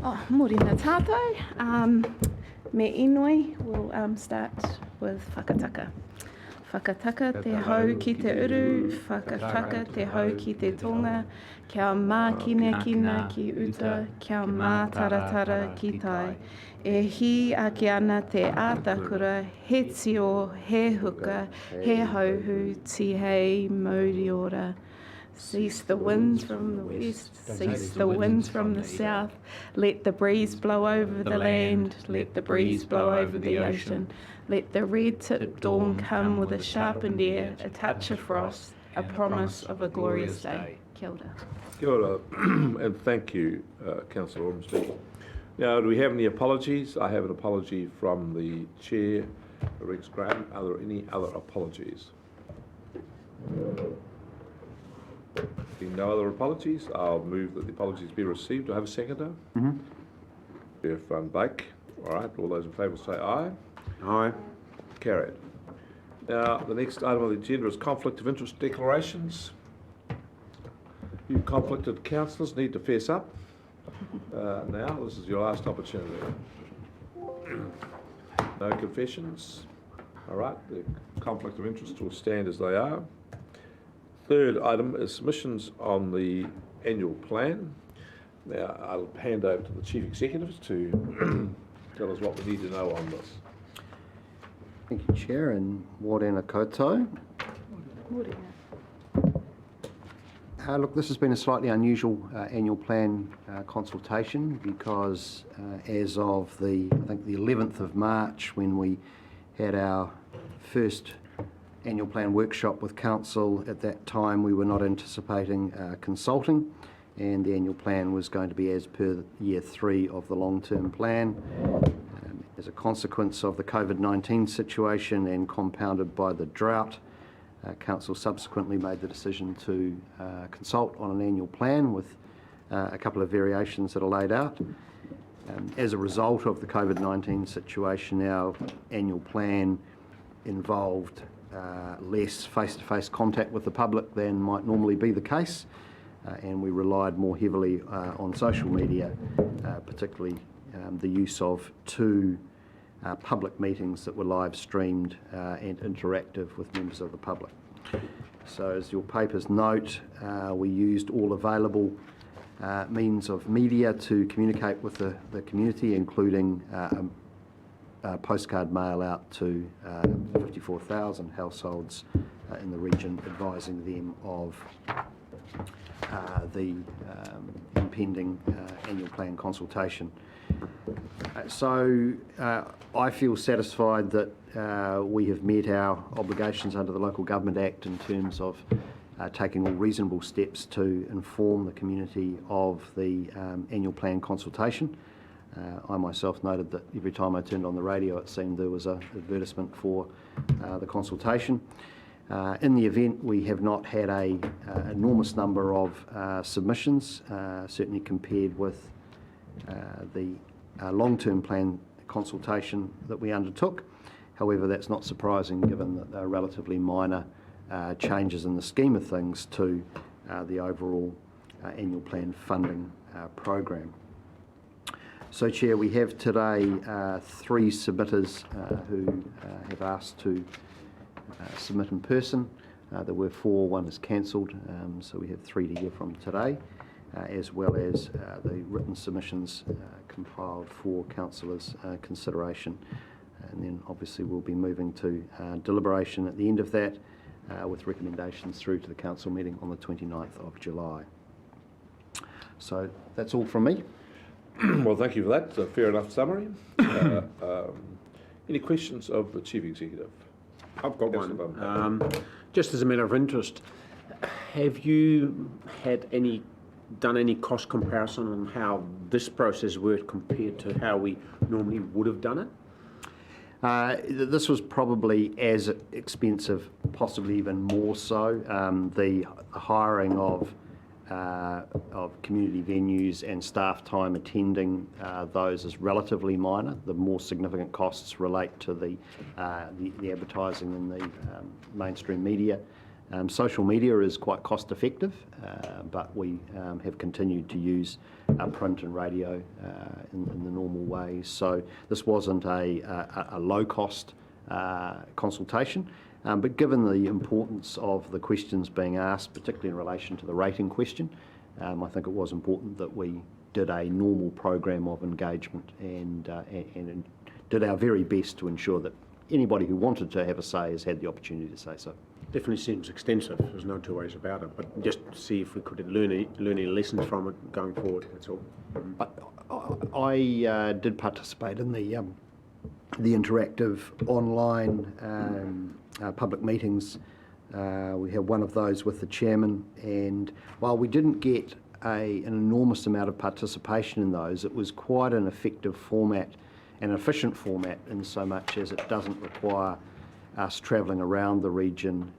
Morena tātou. Me inoi, we'll start with whakataka. Whakataka te hau ki te uru, whakataka te hau ki te tonga, kia mā kina ki uta, kia mā taratara ki tai. E hi ake ana te ātakura, he tio, he huka, he hauhu, ti hei mauriora. Cease the winds from the west, cease the winds from the south. Let the breeze blow over the land, let the breeze blow over the ocean. Let the red-tipped dawn come with a sharpened ear, a touch of frost, a promise of a glorious day. Kia ora. Kia ora, and thank you, Councillor Ormsby. Now, do we have any apologies? I have an apology from the Chair, Rex Graham. Are there any other apologies? Being no other apologies, I'll move that the apologies be received. Do I have a seconder? Jeff Van Beek. All right, all those in favour say aye. Aye. Carried. Now, the next item on the agenda is conflict of interest declarations. You conflicted councillors need to fess up. Now, this is your last opportunity. No confessions. All right, the conflict of interest will stand as they are. Third item is submissions on the annual plan. Now, I'll hand over to the Chief Executive to tell us what we need to know on this. Thank you, Chair, and Morena koutou. Look, this has been a slightly unusual annual plan consultation because as of I think the 11th of March, when we had our first annual plan workshop with Council, at that time we were not anticipating consulting, and the annual plan was going to be as per year 3 of the long-term plan. As a consequence of the COVID-19 situation and compounded by the drought, Council subsequently made the decision to consult on an annual plan with a couple of variations that are laid out. As a result of the COVID-19 situation, our annual plan involved less face-to-face contact with the public than might normally be the case, and we relied more heavily on social media, particularly the use of 2 public meetings that were live streamed and interactive with members of the public. So as your papers note, we used all available means of media to communicate with the community, including a postcard mail out to 54,000 households in the region, advising them of the impending annual plan consultation. So I feel satisfied that we have met our obligations under the Local Government Act in terms of taking all reasonable steps to inform the community of the annual plan consultation. I myself noted that every time I turned on the radio it seemed there was an advertisement for the consultation. In the event, we have not had an enormous number of submissions, certainly compared with the long-term plan consultation that we undertook. However, that's not surprising given that they're relatively minor changes in the scheme of things to the overall annual plan funding program. So, Chair, we have today 3 submitters who have asked to submit in person. There were 4, one is cancelled, so we have 3 to hear from today, as well as the written submissions compiled for councillors' consideration. And then obviously we'll be moving to deliberation at the end of that, with recommendations through to the council meeting on the 29th of July. So that's all from me. Well, thank you for that. It's a fair enough summary. Any questions of the Chief Executive? I've got one. Just as a matter of interest, have you had done any cost comparison on how this process worked compared to how we normally would have done it? This was probably as expensive, possibly even more so. The hiring of community venues and staff time attending those is relatively minor. The more significant costs relate to the advertising in the mainstream media Social media is quite cost effective, but we have continued to use print and radio in the normal ways. So this wasn't a low cost consultation, but given the importance of the questions being asked, particularly in relation to the rating question, I think it was important that we did a normal program of engagement and did our very best to ensure that anybody who wanted to have a say has had the opportunity to say so. Definitely seems extensive, there's no two ways about it, but just see if we could learn any lessons from it going forward, that's all. I did participate in the interactive online public meetings. We had one of those with the chairman, and while we didn't get an enormous amount of participation in those, it was quite an effective format, an efficient format, in so much as it doesn't require us travelling around the region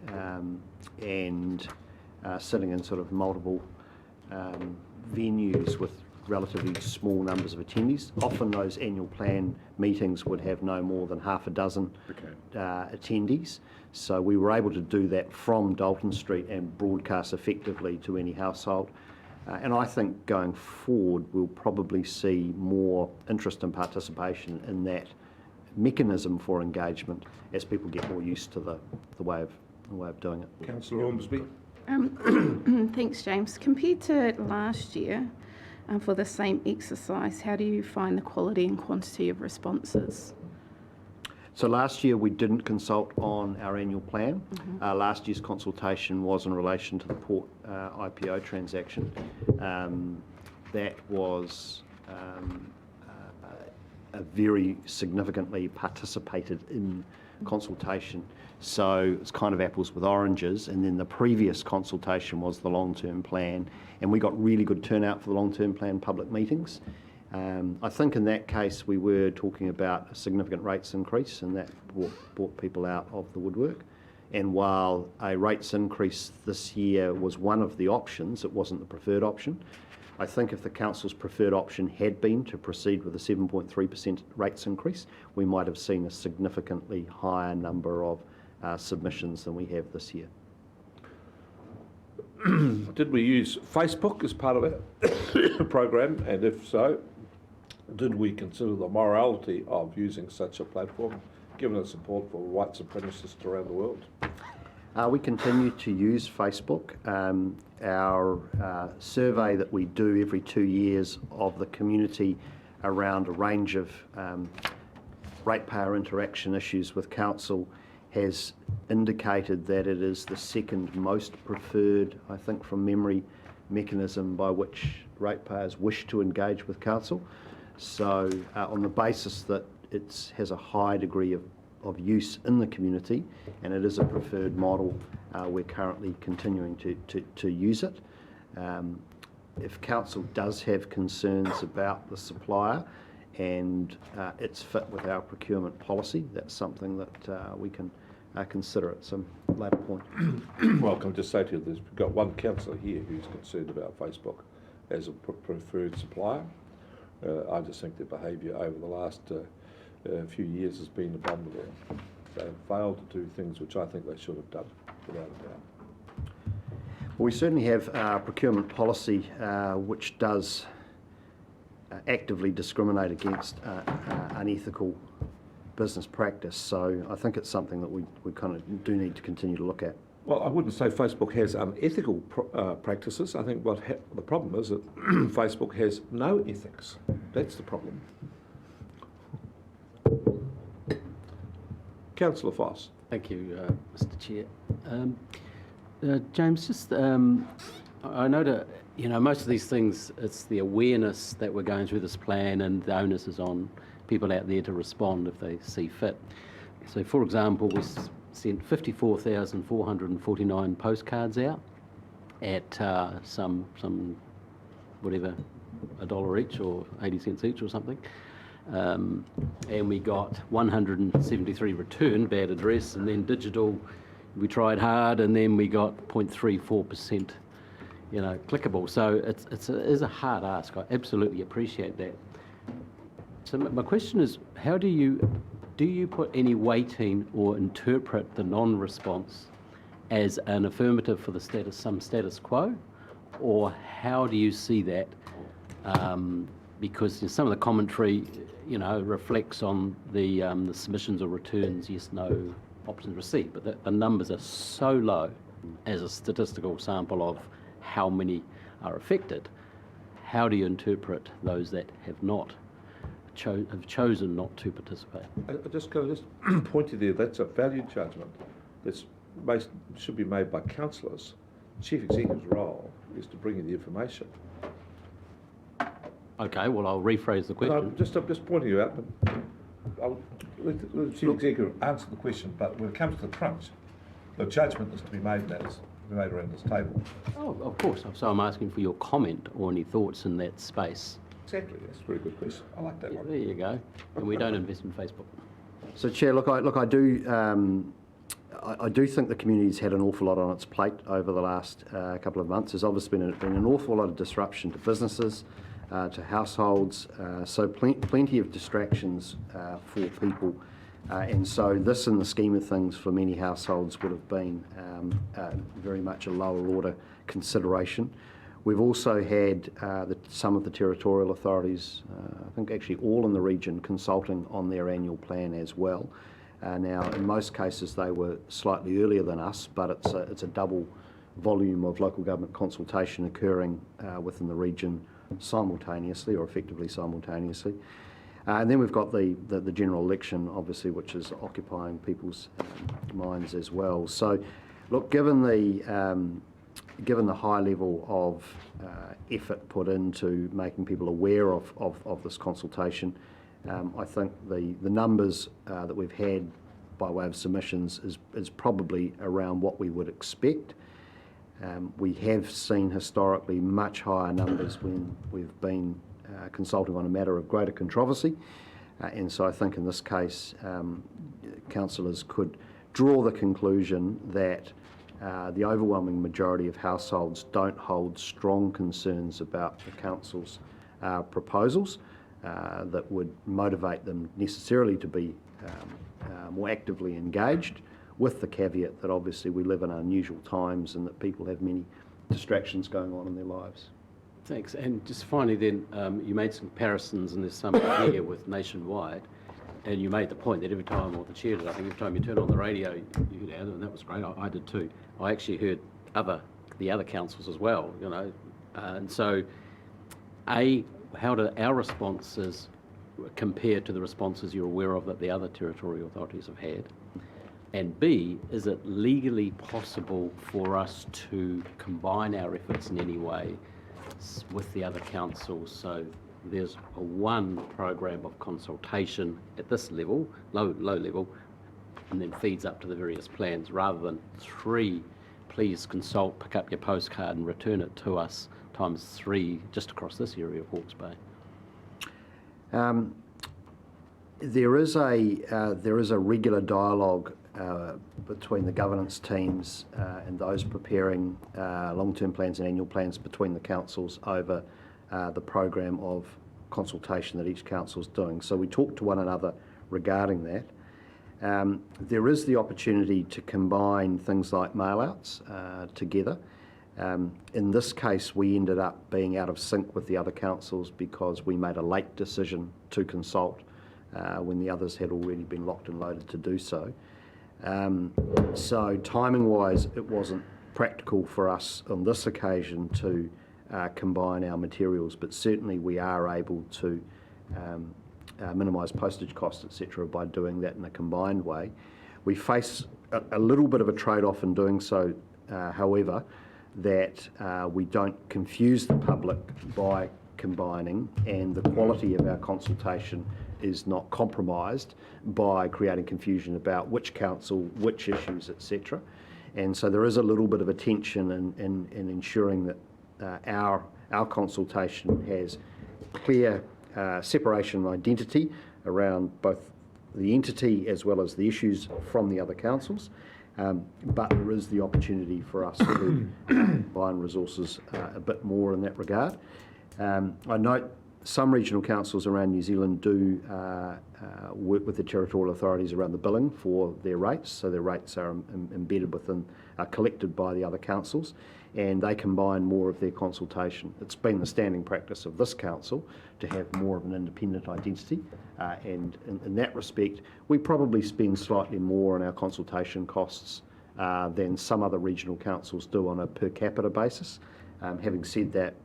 and sitting in sort of multiple venues with relatively small numbers of attendees. Often those annual plan meetings would have no more than half a dozen attendees. So we were able to do that from Dalton Street and broadcast effectively to any household. And I think going forward we'll probably see more interest and participation in that mechanism for engagement as people get more used to the way of doing it. Councillor Ormsby. Thanks, James. Compared to last year, for the same exercise, how do you find the quality and quantity of responses? So last year we didn't consult on our annual plan. Last year's consultation was in relation to the Port IPO transaction. That was a very significantly participated in consultation. So it's kind of apples with oranges, and then the previous consultation was the long-term plan, and we got really good turnout for the long-term plan public meetings. I think in that case we were talking about a significant rates increase, and that brought people out of the woodwork. And while a rates increase this year was one of the options, it wasn't the preferred option. I think if the council's preferred option had been to proceed with a 7.3% rates increase, we might have seen a significantly higher number of submissions than we have this year. Did we use Facebook as part of our program, and if so, did we consider the morality of using such a platform, given its support for white supremacists around the world? We continue to use Facebook. Our survey that we do every 2 years of the community around a range of ratepayer interaction issues with council has indicated that it is the second most preferred, I think from memory, mechanism by which ratepayers wish to engage with council. So on the basis that it has a high degree of use in the community and it is a preferred model, we're currently continuing to use it. If council does have concerns about the supplier and its fit with our procurement policy, that's something that we can consider at some later point. Well, can I just say to you, we've got one councillor here who's concerned about Facebook as a preferred supplier. I just think their behaviour over the last few years has been abominable. They've failed to do things which I think they should have done, without a doubt. Well, we certainly have a procurement policy which does actively discriminate against unethical business practice, so I think it's something that we kind of do need to continue to look at. Well, I wouldn't say Facebook has unethical practices. I think the problem is that Facebook has no ethics. That's the problem. Councillor Foss. Thank you, Mr. Chair. James, just I know that most of these things, it's the awareness that we're going through this plan, and the onus is on people out there to respond if they see fit. So, for example, we sent 54,449 postcards out at some whatever, $1 each or 80 cents each or something. And we got 173 return bad address, and then digital we tried hard, and then we got 0.34% clickable. So it is a hard ask. I absolutely appreciate that. So my question is, how do you put any weighting or interpret the non-response as an affirmative for the some status quo, or how do you see that? Because some of the commentary, reflects on the submissions or returns, yes, no, options received, but the numbers are so low as a statistical sample of how many are affected. How do you interpret those that have chosen not to participate? I just point you there, that's a value judgment that's should be made by councillors. Chief Executive's role is to bring you the information. Okay, well, I'll rephrase the question. I'm just pointing you out, but I'll let the Chief Executive answer the question, but when it comes to the crunch, the judgment is to be made around this table. Oh, of course. So I'm asking for your comment or any thoughts in that space. Exactly, that's a very good question. I like that one. There you go. And we don't invest in Facebook. So, Chair, I do think the community's had an awful lot on its plate over the last couple of months. There's obviously been an awful lot of disruption to businesses, to households, so plenty of distractions for people. And so this, in the scheme of things, for many households would have been very much a lower order consideration. We've also had some of the territorial authorities, I think actually all in the region, consulting on their annual plan as well. Now, in most cases, they were slightly earlier than us, but it's a double volume of local government consultation occurring within the region simultaneously, or effectively simultaneously. And then we've got the general election, obviously, which is occupying people's minds as well. So, look, given the high level of effort put into making people aware of this consultation, I think the numbers that we've had by way of submissions is probably around what we would expect. We have seen historically much higher numbers when we've been consulting on a matter of greater controversy, and so I think in this case councillors could draw the conclusion that the overwhelming majority of households don't hold strong concerns about the council's proposals that would motivate them necessarily to be more actively engaged, with the caveat that obviously we live in unusual times and that people have many distractions going on in their lives. Thanks. And just finally then, you made some comparisons, and there's some here with nationwide, and you made the point that every time, or the chair did, I think every time you turn on the radio, you hear, and that was great, I did too. I actually heard the other councils as well, and so, how do our responses compare to the responses you're aware of that the other territorial authorities have had? And B, is it legally possible for us to combine our efforts in any way with the other councils? So there's one program of consultation at this level, low level, and then feeds up to the various plans, rather than 3, please consult, pick up your postcard and return it to us, times 3 just across this area of Hawke's Bay. There is a regular dialogue between the governance teams and those preparing long-term plans and annual plans between the councils over the program of consultation that each council is doing. So we talk to one another regarding that. There is the opportunity to combine things like mail-outs together. In this case, we ended up being out of sync with the other councils because we made a late decision to consult when the others had already been locked and loaded to do so. So timing-wise, it wasn't practical for us on this occasion to combine our materials, but certainly we are able to minimise postage costs, etc., by doing that in a combined way. We face a little bit of a trade-off in doing so, however, that we don't confuse the public by combining, and the quality of our consultation is not compromised by creating confusion about which council, which issues, etc. And so there is a little bit of a tension in ensuring that our consultation has clear separation and identity around both the entity as well as the issues from the other councils. But there is the opportunity for us to combine resources a bit more in that regard. I note Some regional councils around New Zealand do work with the territorial authorities around the billing for their rates, so their rates are embedded within, are collected by the other councils, and they combine more of their consultation. It's been the standing practice of this council to have more of an independent identity, and in that respect, we probably spend slightly more on our consultation costs than some other regional councils do on a per capita basis. Having said that,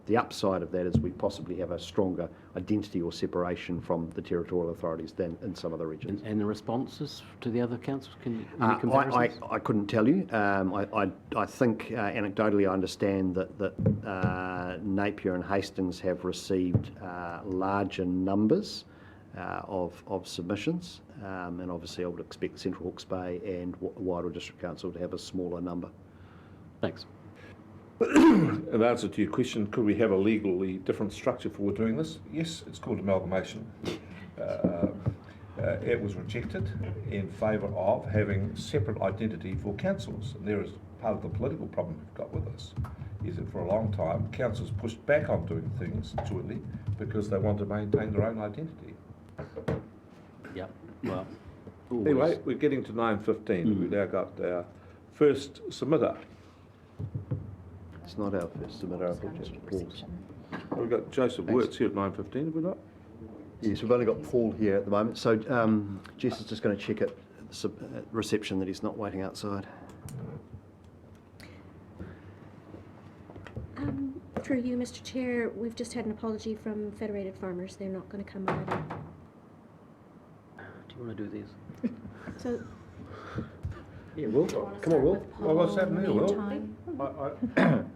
the upside of that is we possibly have a stronger identity or separation from the territorial authorities than in some other regions. And the responses to the other councils, any comparisons? I couldn't tell you. I think anecdotally I understand that Napier and Hastings have received larger numbers of submissions, and obviously I would expect Central Hawke's Bay and Wairoa District Council to have a smaller number. Thanks. In answer to your question, could we have a legally different structure for doing this? Yes, it's called amalgamation. It was rejected in favour of having separate identity for councils. And there is part of the political problem we've got with this, is that for a long time, councils pushed back on doing things jointly because they want to maintain their own identity. Yep, well. Anyway, we're getting to 9:15. We've now got our first submitter. It's not our first submitter, I think, just Paul's. We've got Joseph Wirtz here at 9:15, have we not? Yes, we've only got Paul here at the moment, so Jess is just going to check at reception that he's not waiting outside. Through you, Mr. Chair, we've just had an apology from Federated Farmers. They're not going to come either. Do you want to do this? So, Yeah, Will. Come on, Will. Well, what's happening here, Will?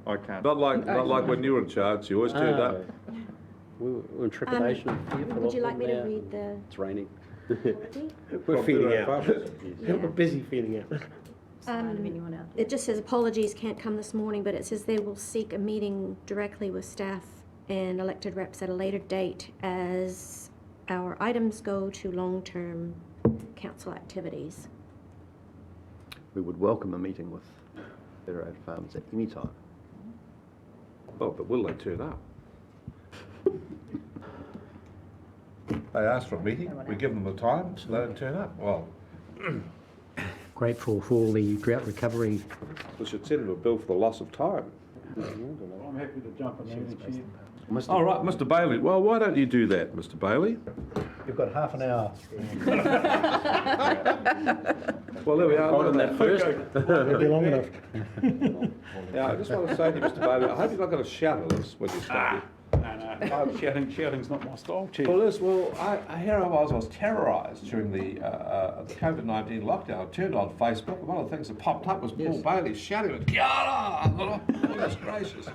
I can't. Not like when you were in charge, you always turned up. We're in trepidation of fear for would you a lot like of me them to now. read the It's raining. apology? We're feeling out. Yeah. We're busy feeling out. It just says apologies, can't come this morning, but it says they will seek a meeting directly with staff and elected reps at a later date as our items go to long-term council activities. We would welcome a meeting with Federated Farmers at any time. Oh, but will they turn up? They ask for a meeting, we give them the time, so they don't turn up. Well, Grateful for all the drought recovery. we should send them a bill for the loss of time. I'm happy to jump in there, Chair. All right, Mr. Bailey. Well, why don't you do that, Mr. Bailey? You've got half an hour. Well, there we are. On that first. It'll be long enough. Now, I just want to say to you, Mr. Bailey, I hope you're not going to shout at us when you start. No, shouting's not my style, Chair. Well, Liz, here I was terrorised during the COVID-19 lockdown. I turned on Facebook, and one of the things that popped up was Paul Bailey shouting, "Kia ora!" Goodness gracious.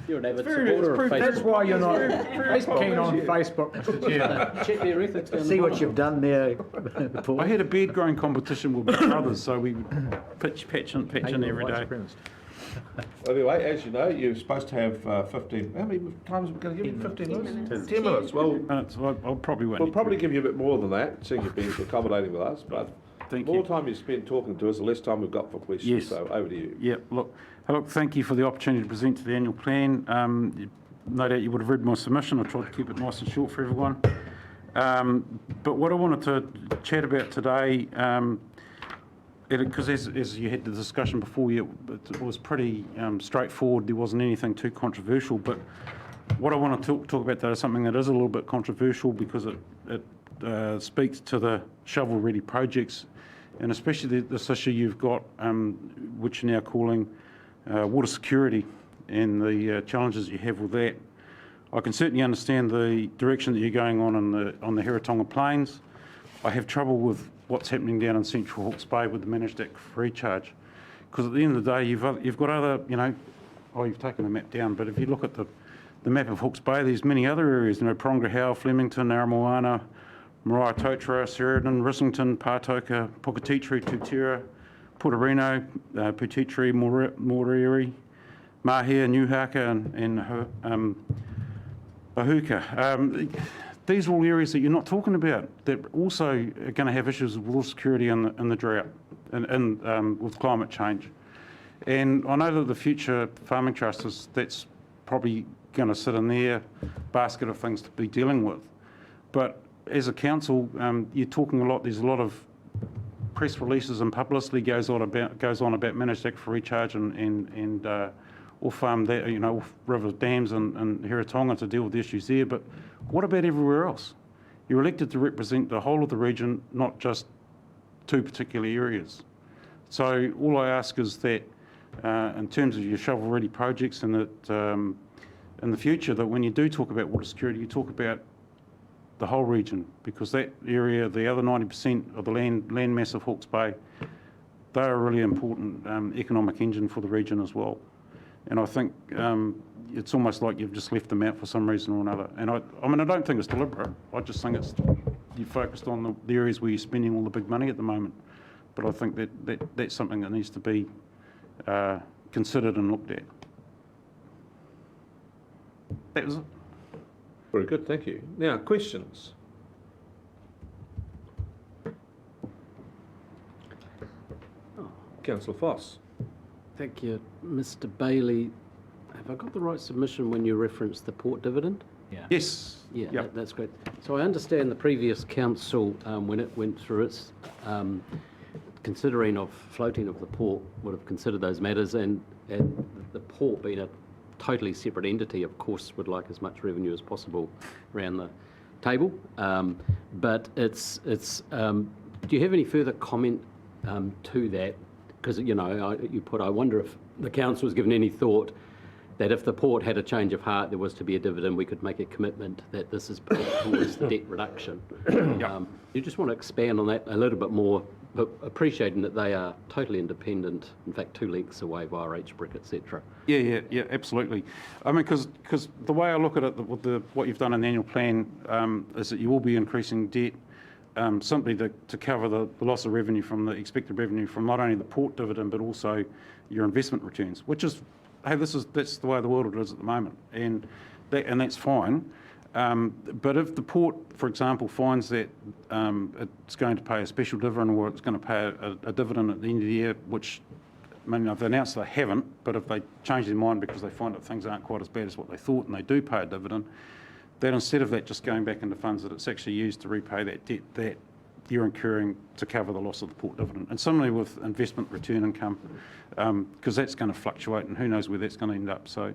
You're an avid supporter of That's Facebook. why you're not keen on Facebook, Mr. Chair. Check their ethics down See the what bottom. you've done there, Paul. I had a beard growing competition with my brothers, so we would pitch in every day. Anyway, as you know, you're supposed to have 15. How many times are we going to give you? 15 minutes? 10 minutes. Well, Minutes, I'll probably won't. we'll need probably to. give you a bit more than that, seeing you've been accommodating with us. But Thank the more you. time you spend talking to us, the less time we've got for questions. Yes. So over to you. Yeah, look, thank you for the opportunity to present to the annual plan. No doubt you would have read my submission. I tried to keep it nice and short for everyone. But what I wanted to chat about today, because as you had the discussion before, it was pretty straightforward. There wasn't anything too controversial. But what I want to talk about today is something that is a little bit controversial because it speaks to the shovel-ready projects, and especially this issue you've got, which you're now calling water security, and the challenges you have with that. I can certainly understand the direction that you're going on the Heritonga Plains. I have trouble with what's happening down in Central Hawke's Bay with the managed aquifer recharge, because at the end of the day, you've got other, you've taken the map down, but if you look at the map of Hawke's Bay, there's many other areas, Prongahau, Flemington, Aramoana, Marae Totara, Sheridan, Rissington, Pātoka, Puketitri, Tutera, Putarino, Putitri, Morieri, Mahia, Nuhaka, and Ahuka. These are all areas that you're not talking about that also are going to have issues with water security in the drought and with climate change. And I know that the Future Farming Trust that's probably going to sit in their basket of things to be dealing with. But as a council, you're talking a lot, there's a lot of press releases and publicity goes on about managed aquifer recharge and off river dams and Hiratonga to deal with the issues there. But what about everywhere else? You're elected to represent the whole of the region, not just two particular areas. So all I ask is that in terms of your shovel-ready projects and that in the future, that when you do talk about water security, you talk about the whole region, because that area, the other 90% of the land mass of Hawke's Bay, they're a really important economic engine for the region as well. And I think it's almost like you've just left them out for some reason or another. And I don't think it's deliberate. I just think you're focused on the areas where you're spending all the big money at the moment. But I think that's something that needs to be considered and looked at. That was it. Very good, thank you. Now, questions? Councillor Foss. Thank you. Mr. Bailey, have I got the right submission when you referenced the port dividend? Yeah. Yes. Yeah, Yep. that's great. So I understand the previous council, when it went through its considering of floating of the port, would have considered those matters, and the port being a totally separate entity, of course, would like as much revenue as possible around the table. But it's do you have any further comment to that? Because, I wonder if the council has given any thought that if the port had a change of heart, there was to be a dividend, we could make a commitment that this is put towards the debt reduction. You just want to expand on that a little bit more, but appreciating that they are totally independent, in fact, 2 lengths away via HBRC, etc. Yeah, absolutely. I mean, because the way I look at it, what you've done in the annual plan is that you will be increasing debt simply to cover the loss of revenue from the expected revenue from not only the port dividend but also your investment returns, which is, hey, that's the way the world is at the moment, and that's fine. But if the port, for example, finds that it's going to pay a special dividend or it's going to pay a dividend at the end of the year, which, I mean, they've announced they haven't, but if they change their mind because they find that things aren't quite as bad as what they thought and they do pay a dividend, that instead of that just going back into funds, that it's actually used to repay that debt that you're incurring to cover the loss of the port dividend. And similarly with investment return income, because that's going to fluctuate and who knows where that's going to end up. So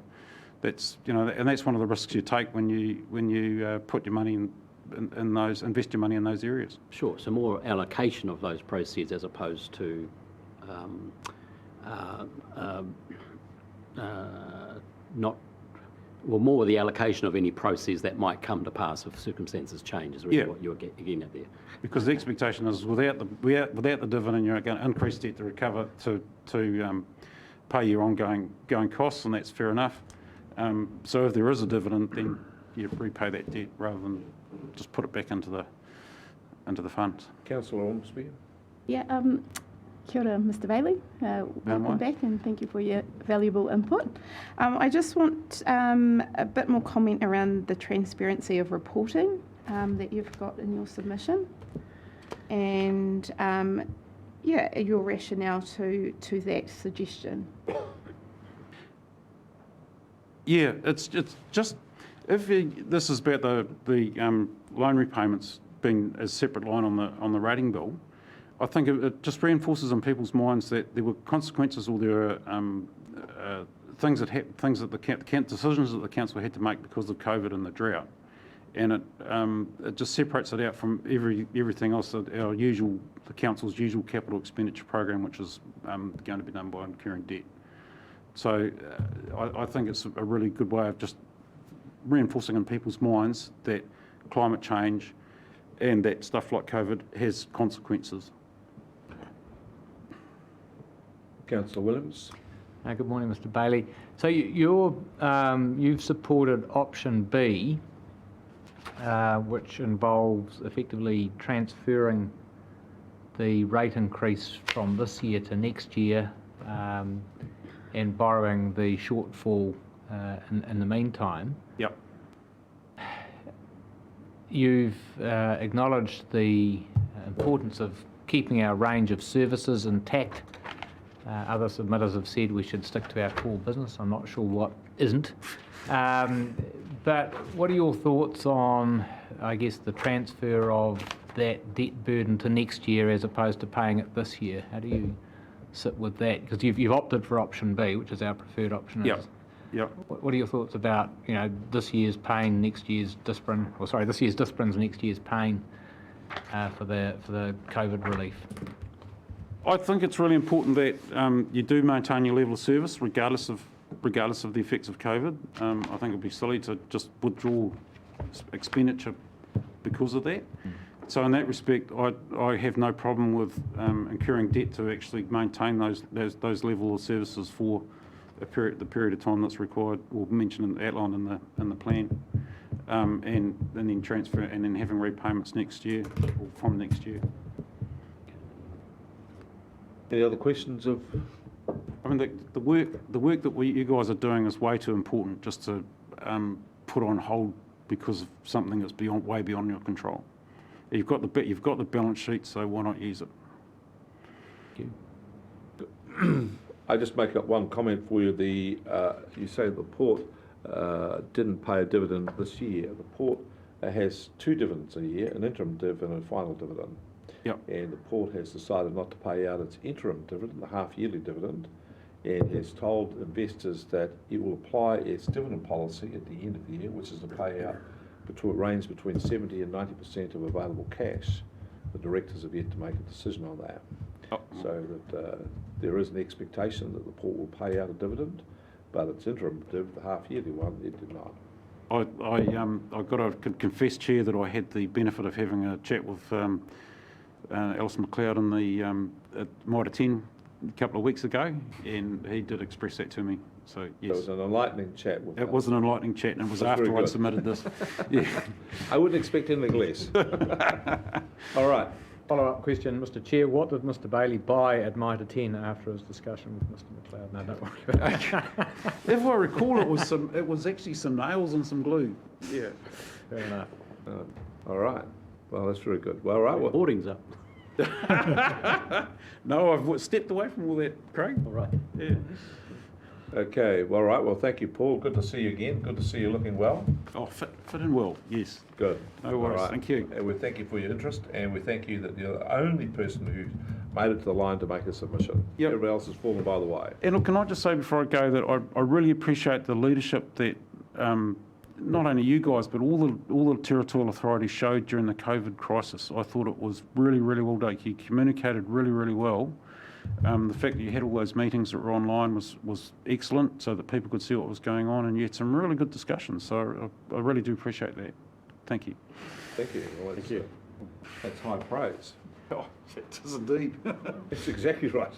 that's, and that's one of the risks you take when you put your money in those, invest your money in those areas. Sure, so more allocation of those proceeds as opposed to more the allocation of any proceeds that might come to pass if circumstances change is really what you're getting at there. Because the expectation is without the dividend, you're going to increase debt to recover to pay your ongoing costs, and that's fair enough. So if there is a dividend, then you repay that debt rather than just put it back into the funds. Councillor Ormsby. Yeah, kia ora, Mr. Bailey. Welcome back, and thank you for your valuable input. I just want a bit more comment around the transparency of reporting that you've got in your submission, and your rationale to that suggestion. Yeah, it's just this is about the loan repayments being a separate line on the rating bill. I think it just reinforces in people's minds that there were consequences or there are decisions that the council had to make because of COVID and the drought, and it just separates it out from everything else. The council's usual capital expenditure program, which is going to be done by incurring debt. So I think it's a really good way of just reinforcing in people's minds that climate change and that stuff like COVID has consequences. Councillor Williams. Good morning, Mr. Bailey. So you've supported option B, which involves effectively transferring the rate increase from this year to next year and borrowing the shortfall in the meantime. Yep. You've acknowledged the importance of keeping our range of services intact Other submitters have said we should stick to our core business. I'm not sure what isn't. But what are your thoughts on, I guess, the transfer of that debt burden to next year as opposed to paying it this year? How do you sit with that? Because you've opted for option B, which is our preferred option. Yep. Yep. What are your thoughts about, this year's pain, next year's discipline, this year's disciplines, next year's pain for the COVID relief? I think it's really important that you do maintain your level of service regardless of the effects of COVID. I think it'd be silly to just withdraw expenditure because of that. So in that respect, I have no problem with incurring debt to actually maintain those level of services for the period of time that's required or mentioned outlined in the plan, and then transfer and then having repayments next year or from next year. Any other questions of? I mean, the work that you guys are doing is way too important just to put on hold because of something that's way beyond your control. You've got the balance sheet, so why not use it? Thank you. I just make up one comment for you. You say the port didn't pay a dividend this year. The port has 2 dividends a year, an interim dividend and a final dividend. Yep. And the port has decided not to pay out its interim dividend, the half-yearly dividend, and has told investors that it will apply its dividend policy at the end of the year, which is to pay out range between 70 and 90% of available cash. The directors have yet to make a decision on that. Oh. So that there is an expectation that the port will pay out a dividend, but its interim dividend, the half-yearly one, it did not. I've got to confess, Chair, that I had the benefit of having a chat with Alison McLeod in the Mitre 10 a couple of weeks ago, and he did express that to me. So yes, it was an enlightening chat with it was an enlightening chat, and it was That's after very I'd good. submitted this. Yeah. I wouldn't expect anything less. All right. Follow-up question, Mr. Chair. What did Mr. Bailey buy at Mitre 10 after his discussion with Mr. McLeod? No, don't worry about it. If I recall, it was actually some nails and some glue. Yeah. Fair enough. All right. Well, that's very good. Well, all right. Well, Boarding's up. No, I've stepped away from all that, Craig. All right. Yeah. okay. Well, all right. Well, thank you, Paul. Good to see you again. Good to see you looking well. Oh, fit in well. Yes. Good. No worries. All right. Thank you. And we thank you for your interest, and we thank you that you're the only person who made it to the line to make a submission. Yep. Everybody else has fallen by the way. And look, can I just say before I go that I really appreciate the leadership that not only you guys but all the territorial authorities showed during the COVID crisis. I thought it was really, really well done. You communicated really, really well. The fact that you had all those meetings that were online was excellent, so that people could see what was going on, and you had some really good discussions. So I really do appreciate that. Thank you. Thank you. Well, Thank you. That's high praise. Oh, it is indeed. That's exactly right.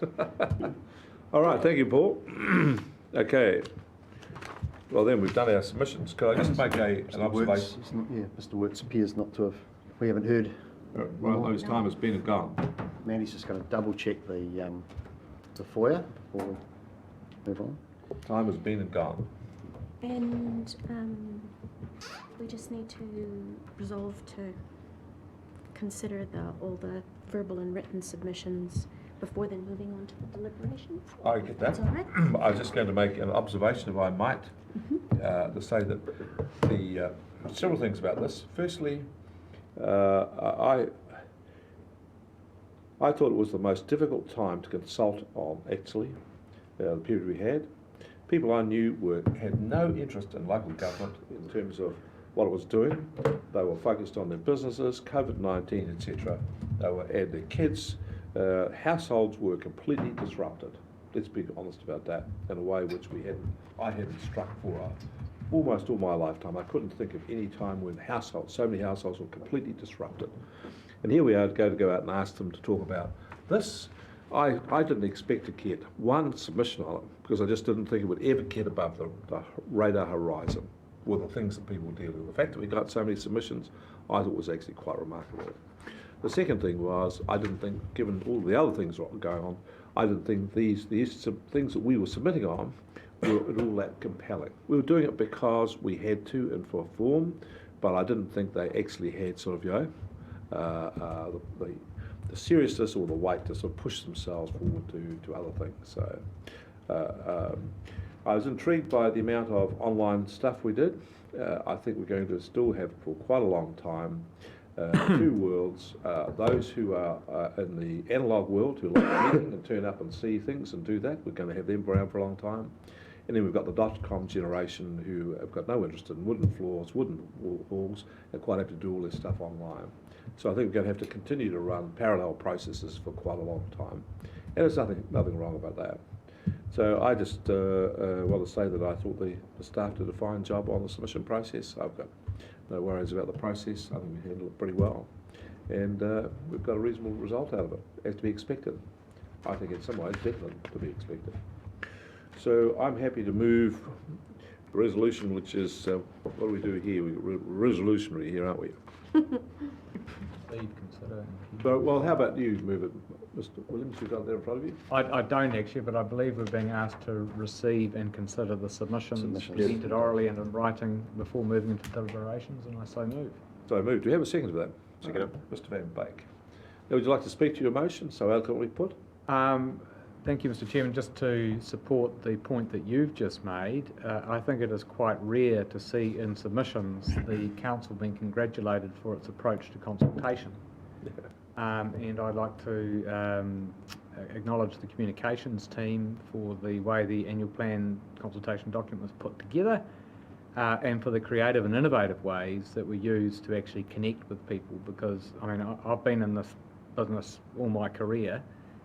All right. Thank you, Paul. Okay. Well, then we've done our submissions. Could I just make an observation? Mr. Wirtz appears not to have, we haven't heard. Well, those time has been and gone. Mandy's just going to double check the foyer before we move on. Time has been and gone. And we just need to resolve to consider all the verbal and written submissions before then moving on to the deliberations. I get that. That's all right. I was just going to make an observation, if I might, to say that the several things about this. Firstly, I thought it was the most difficult time to consult on, actually, the period we had. People I knew had no interest in local government in terms of what it was doing. They were focused on their businesses, COVID-19, etc. They were at their kids. Households were completely disrupted. Let's be honest about that, in a way which I hadn't struck for almost all my lifetime. I couldn't think of any time when so many households were completely disrupted. And here we are to go out and ask them to talk about this. I didn't expect to get one submission on it because I just didn't think it would ever get above the radar horizon with the things that people deal with. The fact that we got so many submissions, I thought was actually quite remarkable. The second thing was, I didn't think, given all the other things that were going on, I didn't think these things that we were submitting on were at all that compelling. We were doing it because we had to and for form, but I didn't think they actually had sort of, seriousness or the weight to sort of push themselves forward to other things. So I was intrigued by the amount of online stuff we did. I think we're going to still have for quite a long time two worlds, those who are in the analogue world who like meeting and turn up and see things and do that. We're going to have them around for a long time. And then we've got the dot-com generation who have got no interest in wooden floors, wooden walls, and quite happy to do all this stuff online. So I think we're going to have to continue to run parallel processes for quite a long time. And there's nothing wrong about that. So I just want to say that I thought the staff did a fine job on the submission process. I've got no worries about the process. I think we handled it pretty well. And we've got a reasonable result out of it, as to be expected. I think in some ways better than to be expected. So I'm happy to move the resolution, which is, what do we do here? We're resolutionary here, aren't we? Well, how about you move it, Mr. Williams, you've got that in front of you? I don't actually, but I believe we're being asked to receive and consider the submissions presented orally and in writing before moving into deliberations, and I so move. So moved. Do you have a second for that? Second. Mr. Van Beek. Now, would you like to speak to your motion so eloquently put? Thank you, Mr. Chairman. Just to support the point that you've just made, I think it is quite rare to see in submissions the council being congratulated for its approach to consultation. And I'd like to acknowledge the communications team for the way the annual plan consultation document was put together, and for the creative and innovative ways that we use to actually connect with people, because I mean I've been in this business all my career,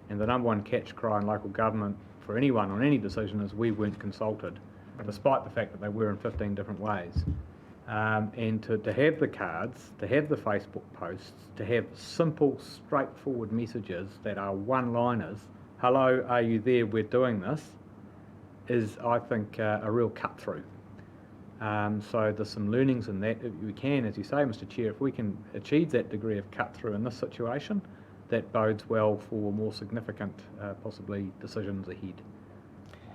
and the number one catch cry in local government for anyone on any decision is we weren't consulted, despite the fact that they were in 15 different ways. And to have the cards, to have the Facebook posts, to have simple, straightforward messages that are one-liners, hello, are you there, we're doing this, is, I think, a real cut-through. So there's some learnings in that. If we can, as you say, Mr. Chair, if we can achieve that degree of cut-through in this situation, that bodes well for more significant, possibly, decisions ahead.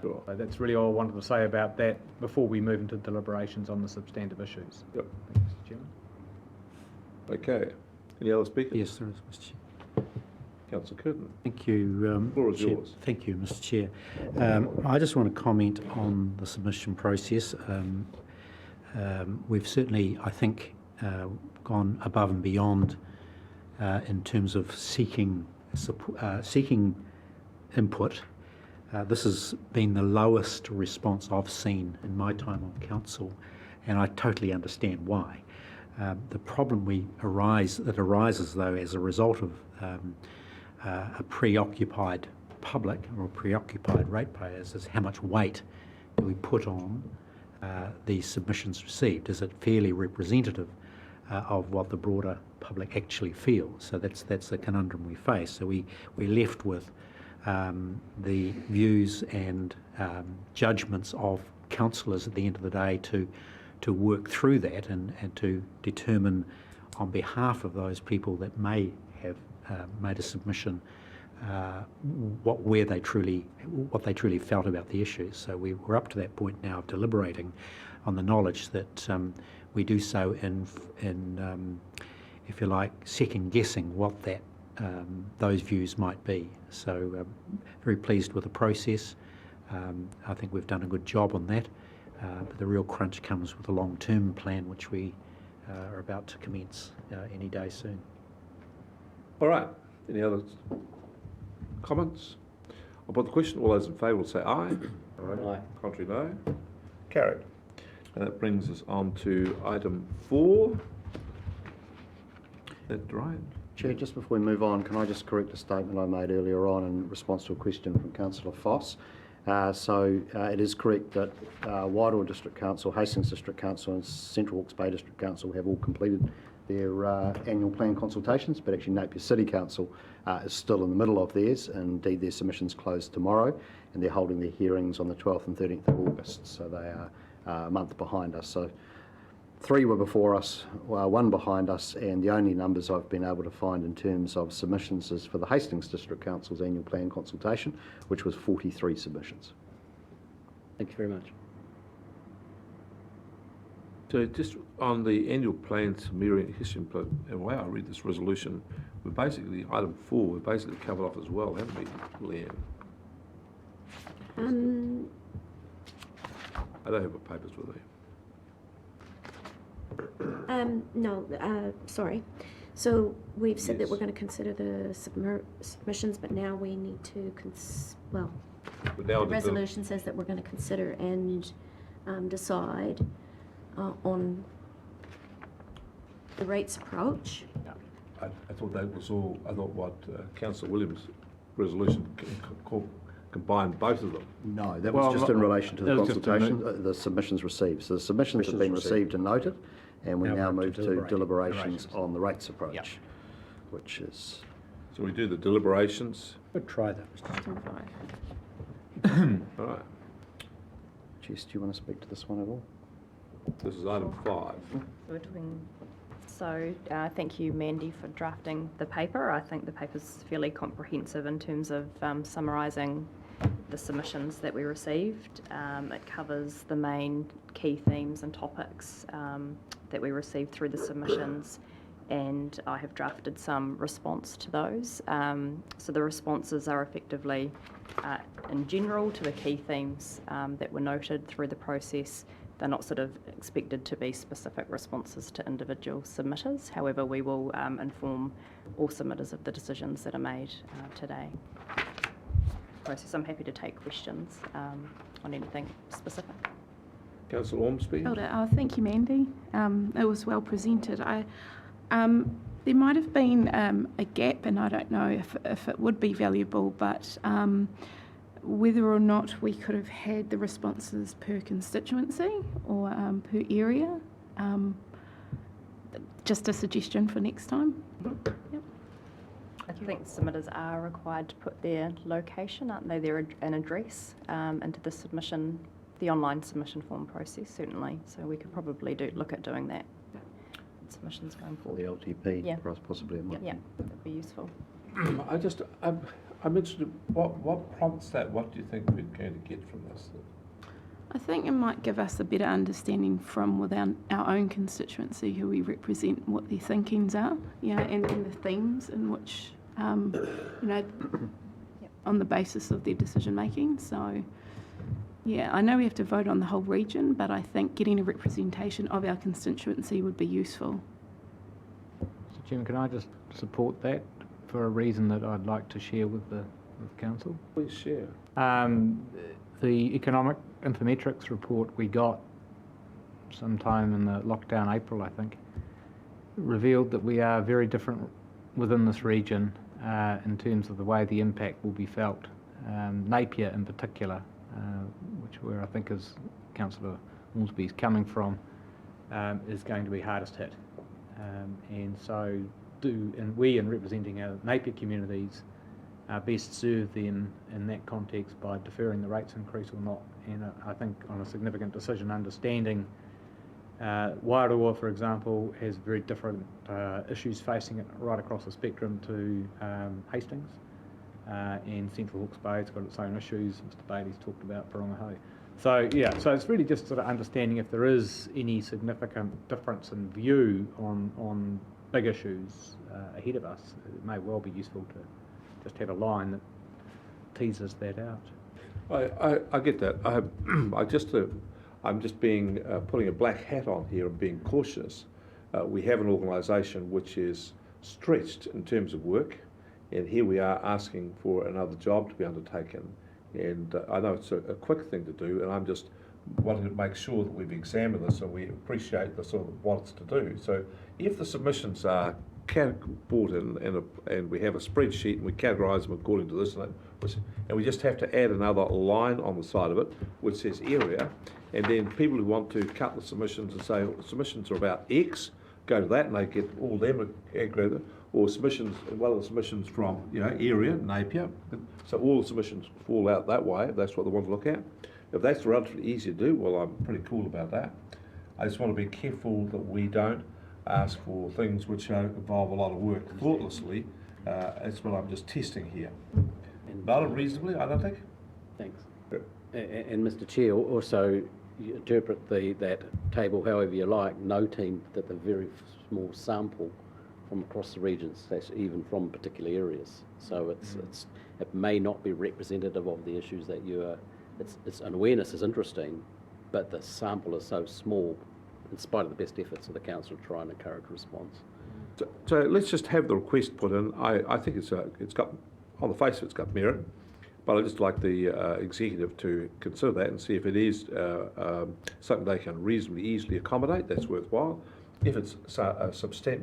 Sure. So that's really all I wanted to say about that before we move into deliberations on the substantive issues. Yep. Thank you, Mr. Chairman. Okay. Any other speakers? Yes, there is, Mr. Chair. Councillor Curtin. Thank you. The floor is Chair. yours. Thank you, Mr. Chair. I just want to comment on the submission process. We've certainly, I think, gone above and beyond in terms of seeking input. This has been the lowest response I've seen in my time on council, and I totally understand why. The problem that arises though as a result of a preoccupied public or preoccupied ratepayers is how much weight do we put on these submissions received? Is it fairly representative of what the broader public actually feels? So that's the conundrum we face. So we're left with the views and judgments of councillors at the end of the day to work through that and to determine on behalf of those people that may have made a submission what they truly felt about the issues. So we're up to that point now of deliberating on the knowledge that we do so in if you like, second guessing what that those views might be. So very pleased with the process. I think we've done a good job on that, but the real crunch comes with a long-term plan which we are about to commence any day soon. All right. Any other comments? I'll put the question. All those in favour will say aye. Aye. Contrary, no. Carried. And that brings us on to item 4. That's right. Chair, just before we move on, can I just correct a statement I made earlier on in response to a question from Councillor Foss? It is correct that Wairoa District Council, Hastings District Council and Central Hawke's Bay District Council have all completed their annual plan consultations, but actually Napier City Council is still in the middle of theirs, and indeed their submissions close tomorrow, and they're holding their hearings on the 12th and 13th of August, so they are a month behind us. So 3 were before us, 1 behind us, and the only numbers I've been able to find in terms of submissions is for the Hastings District Council's annual plan consultation, which was 43 submissions. Thank you very much. So just on the annual plan summarizing history and the way I read this resolution, we're basically, item 4, we're basically covered off as well, haven't we, Leanne? I don't have my papers with me. No, sorry. So we've said that we're going to consider the submissions, but now we need to, But now the resolution says that we're going to consider and decide on the rates approach. I thought that was all, I thought what Councillor Williams' resolution combined both of them. No, that was just in relation to the that was just consultation, the submissions received. So the submissions have been received and noted, and we now move to deliberations on the rates approach, which is... So we do the deliberations. We'll try that, Mr. Item 5. All right, Jess, do you want to speak to this one at all? this is item 5. We're talking, so thank you, Mandy, for drafting the paper. I think the paper's fairly comprehensive in terms of summarising the submissions that we received. It covers the main key themes and topics that we received through the submissions, and I have drafted some response to those. So the responses are effectively in general to the key themes that were noted through the process. They're not sort of expected to be specific responses to individual submitters. However, we will inform all submitters of the decisions that are made today. Process. I'm happy to take questions on anything specific. Councillor Ormsby? Thank you, Mandy. It was well presented. There might have been a gap, and I don't know if it would be valuable, but whether or not we could have had the responses per constituency or per area. Just a suggestion for next time. Yep. I think submitters are required to put their location, aren't they? An address into the submission, the online submission form process, certainly. So we could probably look at doing that. Submissions going For the forward. LTP, Yeah. possibly it might Yeah, be. that'd be useful. I'm interested, what prompts that? What do you think we're going to get from this? I think it might give us a better understanding from within our own constituency who we represent, what their thinkings are, and the themes in which, on the basis of their decision making. So, I know we have to vote on the whole region, but I think getting a representation of our constituency would be useful. Mr. Chairman, can I just support that for a reason that I'd like to share with the council? Please share. The economic infometrics report we got sometime in the lockdown April, I think, revealed that we are very different within this region in terms of the way the impact will be felt. Napier in particular, where I think is Councillor Ormsby's coming from, is going to be hardest hit. And so we in representing our Napier communities best serve them in that context by deferring the rates increase or not. And I think on a significant decision, understanding Wairoa, for example, has very different issues facing it right across the spectrum to Hastings, and Central Hawke's Bay's got its own issues. Mr. Bailey's talked about Parongaho. So so it's really just sort of understanding if there is any significant difference in view on big issues ahead of us. It may well be useful to just have a line that teases that out. I get that. I'm just being putting a black hat on here and being cautious. We have an organisation which is stretched in terms of work, and here we are asking for another job to be undertaken. And I know it's a quick thing to do, and I'm just wanting to make sure that we've examined this and we appreciate the sort of what it's to do. So if the submissions are brought in and we have a spreadsheet and we categorise them according to this and we just have to add another line on the side of it which says area, and then people who want to cut the submissions and say submissions are about X, go to that and they get all them aggregated, or submissions, one of the submissions from area, Napier, so all the submissions fall out that way if that's what they want to look at. If that's relatively easy to do, well, I'm pretty cool about that. I just want to be careful that we don't ask for things which involve a lot of work thoughtlessly. That's what I'm just testing here. Not unreasonably, I don't think. Thanks. And Mr. Chair, also you interpret that table however you like, noting that the very small sample from across the regions, that's even from particular areas. So it may not be representative of the issues that you are. It's an awareness is interesting, but the sample is so small, in spite of the best efforts of the council to try and encourage response. So let's just have the request put in. I think it's got, on the face of it's got merit, but I'd just like the executive to consider that and see if it is something they can reasonably easily accommodate. That's worthwhile. If it's a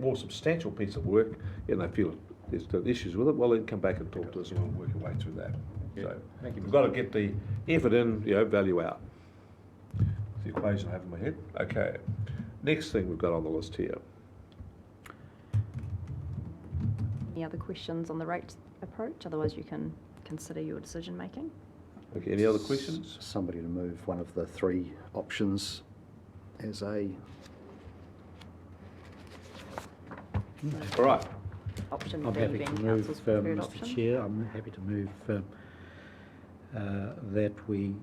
more substantial piece of work and they feel there's still issues with it, well, then come back and talk to us and we'll work our way through that. So Thank you. we've got to get the effort in, value out. That's the equation I have in my head. Okay. Next thing we've got on the list here. Any other questions on the rate approach? Otherwise, you can consider your decision making. Okay, any other questions? Somebody to move one of the three options as a... All right. Option I'm B happy being to move, council's preferred Mr option. Chair, I'm happy to move that we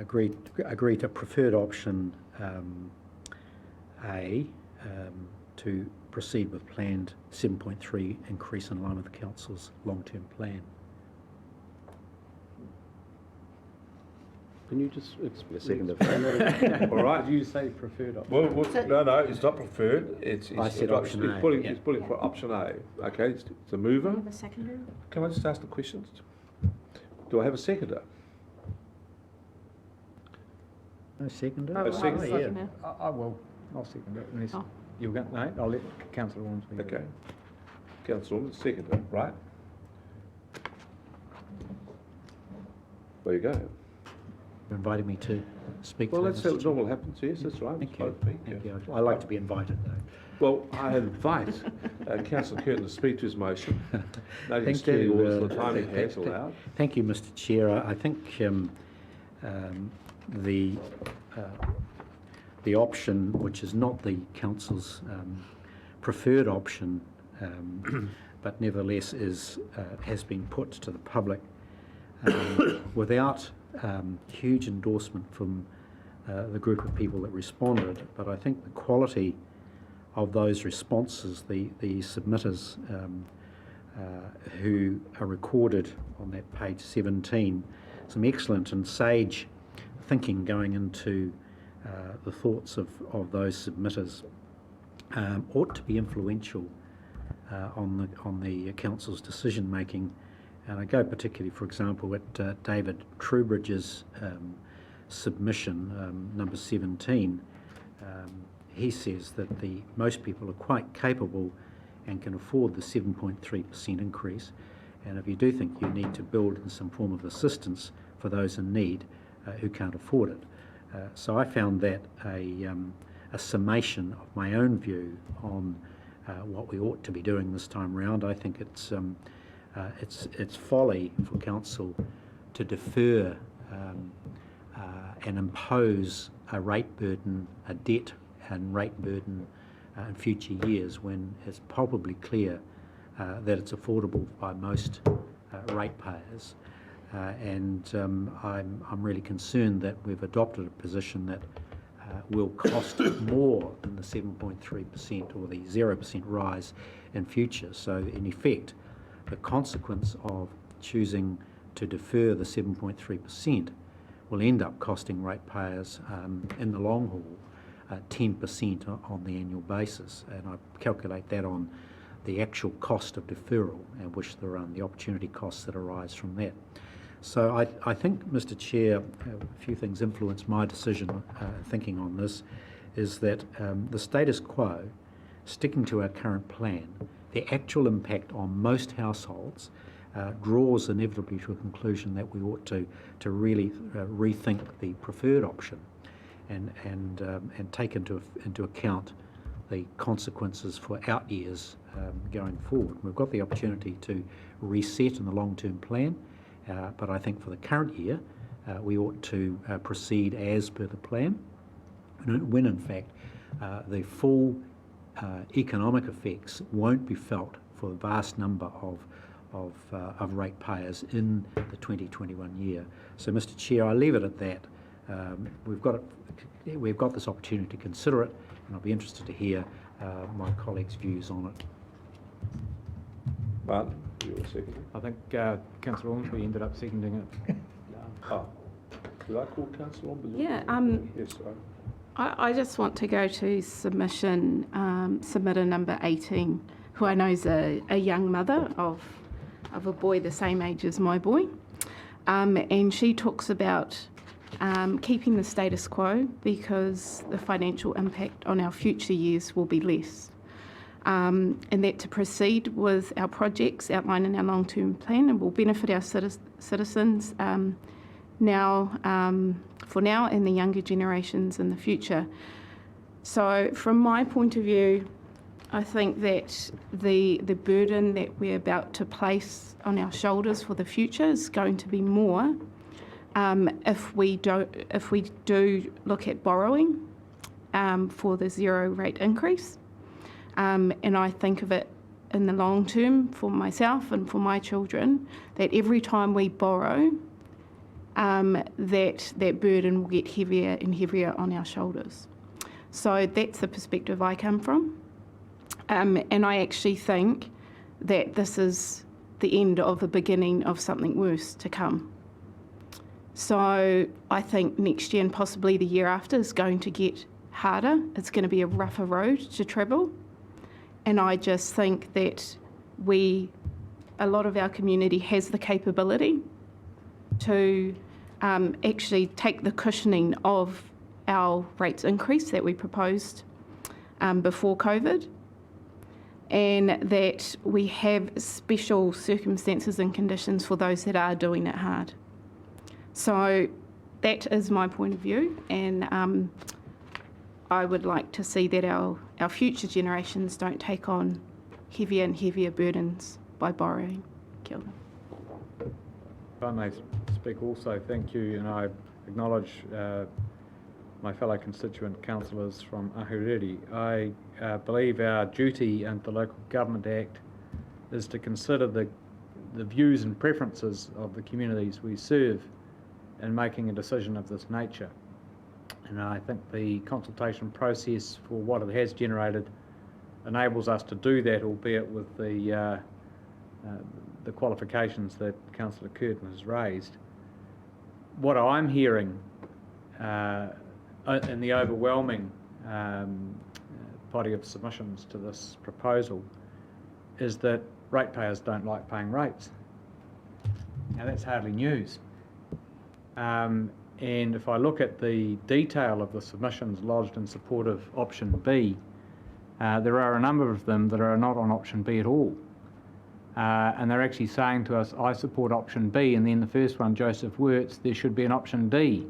agree to preferred option A to proceed with planned 7.3 increase in line with the council's long-term plan. Can you just explain? A second of All right. Did you say preferred option? Well, no, it's not preferred. I said option A. He's putting for option A. Okay, it's a mover. Do you have a seconder? Can I just ask the questions? Do I have a seconder? No seconder? A second. Seconder. I will. I'll second it. Unless Oh. you're going, no, I'll let Councillor Orme speak. Okay. Councillor, seconder, right? There you go. You're inviting me to speak Well, to that's Mr. how it normally happens, yes, that's right. Thank you. Thank Yeah. you. I like to be invited, though. Well, I invite Councillor Curtin to speak to his motion. Noting Thank security you, orders, the time he thank- has thank- allowed. Thank you, Mr. Chair. I think the option, which is not the council's preferred option, but nevertheless has been put to the public without huge endorsement from the group of people that responded. But I think the quality of those responses, the submitters who are recorded on that page 17, some excellent and sage thinking going into the thoughts of those submitters ought to be influential on the council's decision making. And I go particularly, for example, at David Trubridge's submission, number 17. He says that most people are quite capable and can afford the 7.3% increase. And if you do think you need to build in some form of assistance for those in need who can't afford it. So I found that a summation of my own view on what we ought to be doing this time round. I think it's folly for council to defer and impose a rate burden, a debt and rate burden in future years when it's probably clear that it's affordable by most ratepayers. I'm really concerned that we've adopted a position that will cost more than the 7.3% or the 0% rise in future. So in effect, the consequence of choosing to defer the 7.3% will end up costing ratepayers in the long haul 10% on the annual basis. And I calculate that on the actual cost of deferral, and which there are the opportunity costs that arise from that. So I think, Mr. Chair, a few things influence my decision thinking on this, is that the status quo, sticking to our current plan, the actual impact on most households draws inevitably to a conclusion that we ought to really rethink the preferred option and take into account the consequences for out years going forward. We've got the opportunity to reset in the long-term plan, but I think for the current year we ought to proceed as per the plan, when in fact the full economic effects won't be felt for a vast number of ratepayers in the 2021 year. So, Mr. Chair, I leave it at that. We've got this opportunity to consider it, and I'll be interested to hear my colleagues' views on it. Martin, you were seconding. I think Councillor Ormsby ended up seconding it. Oh, did I call Councillor Ormsby? Yeah, Yes, I just want to go to submitter number 18, who I know is a young mother of a boy the same age as my boy. And she talks about keeping the status quo because the financial impact on our future years will be less. And that to proceed with our projects outlined in our long-term plan and will benefit our citizens for now and the younger generations in the future. So from my point of view, I think that the burden that we're about to place on our shoulders for the future is going to be more if we do look at borrowing for the zero rate increase. And I think of it in the long term for myself and for my children, that every time we borrow, that burden will get heavier and heavier on our shoulders. So that's the perspective I come from. And I actually think that this is the end of the beginning of something worse to come. So I think next year and possibly the year after is going to get harder. It's going to be a rougher road to travel. And I just think that a lot of our community has the capability to actually take the cushioning of our rates increase that we proposed before COVID, and that we have special circumstances and conditions for those that are doing it hard. So that is my point of view, and I would like to see that our future generations don't take on heavier and heavier burdens by borrowing. Kia ora. If I may speak also, thank you, and I acknowledge my fellow constituent councillors from Ahuriri. I believe our duty under the Local Government Act is to consider the views and preferences of the communities we serve in making a decision of this nature. And I think the consultation process for what it has generated enables us to do that, albeit with the qualifications that Councillor Curtin has raised. What I'm hearing in the overwhelming body of submissions to this proposal is that ratepayers don't like paying rates. Now that's hardly news. And if I look at the detail of the submissions lodged in support of option B, there are a number of them that are not on option B at all. And they're actually saying to us, I support option B, and then the first one, Joseph Wirtz, there should be an option D,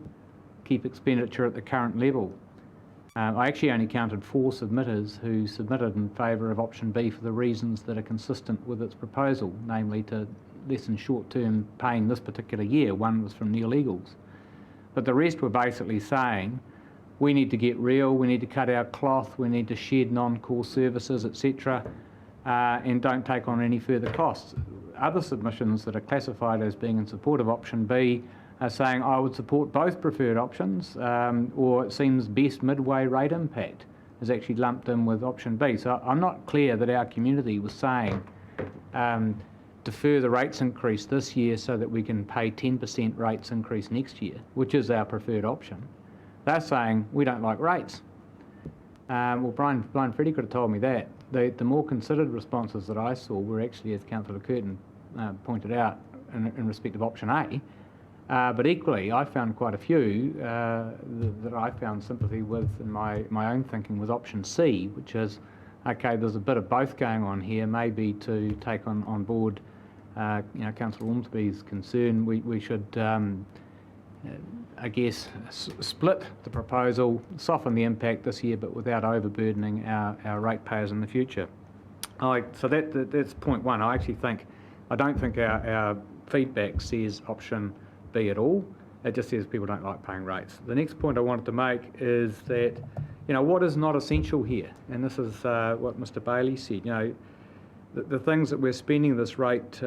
keep expenditure at the current level. I actually only counted 4 submitters who submitted in favour of option B for the reasons that are consistent with its proposal, namely to lessen short-term pain this particular year. One was from neolegals. But the rest were basically saying, we need to get real, we need to cut our cloth, we need to shed non-core services, etc., and don't take on any further costs. Other submissions that are classified as being in support of option B are saying, I would support both preferred options, or it seems best midway rate impact is actually lumped in with option B. So I'm not clear that our community was saying, defer the rates increase this year so that we can pay 10% rates increase next year, which is our preferred option. They're saying we don't like rates. Well, Brian Freddy could have told me that. The more considered responses that I saw were actually, as Councillor Curtin pointed out, in respect of option A. But equally, I found quite a few that I found sympathy with in my own thinking was option C, which is, okay, there's a bit of both going on here, maybe to take on board Councillor Ormsby's concern. We should, I guess, split the proposal, soften the impact this year, but without overburdening our ratepayers in the future. So that's point one. I don't think our feedback says option B at all. It just says people don't like paying rates. The next point I wanted to make is that, what is not essential here, and this is what Mr. Bailey said. the things that we're spending this rate,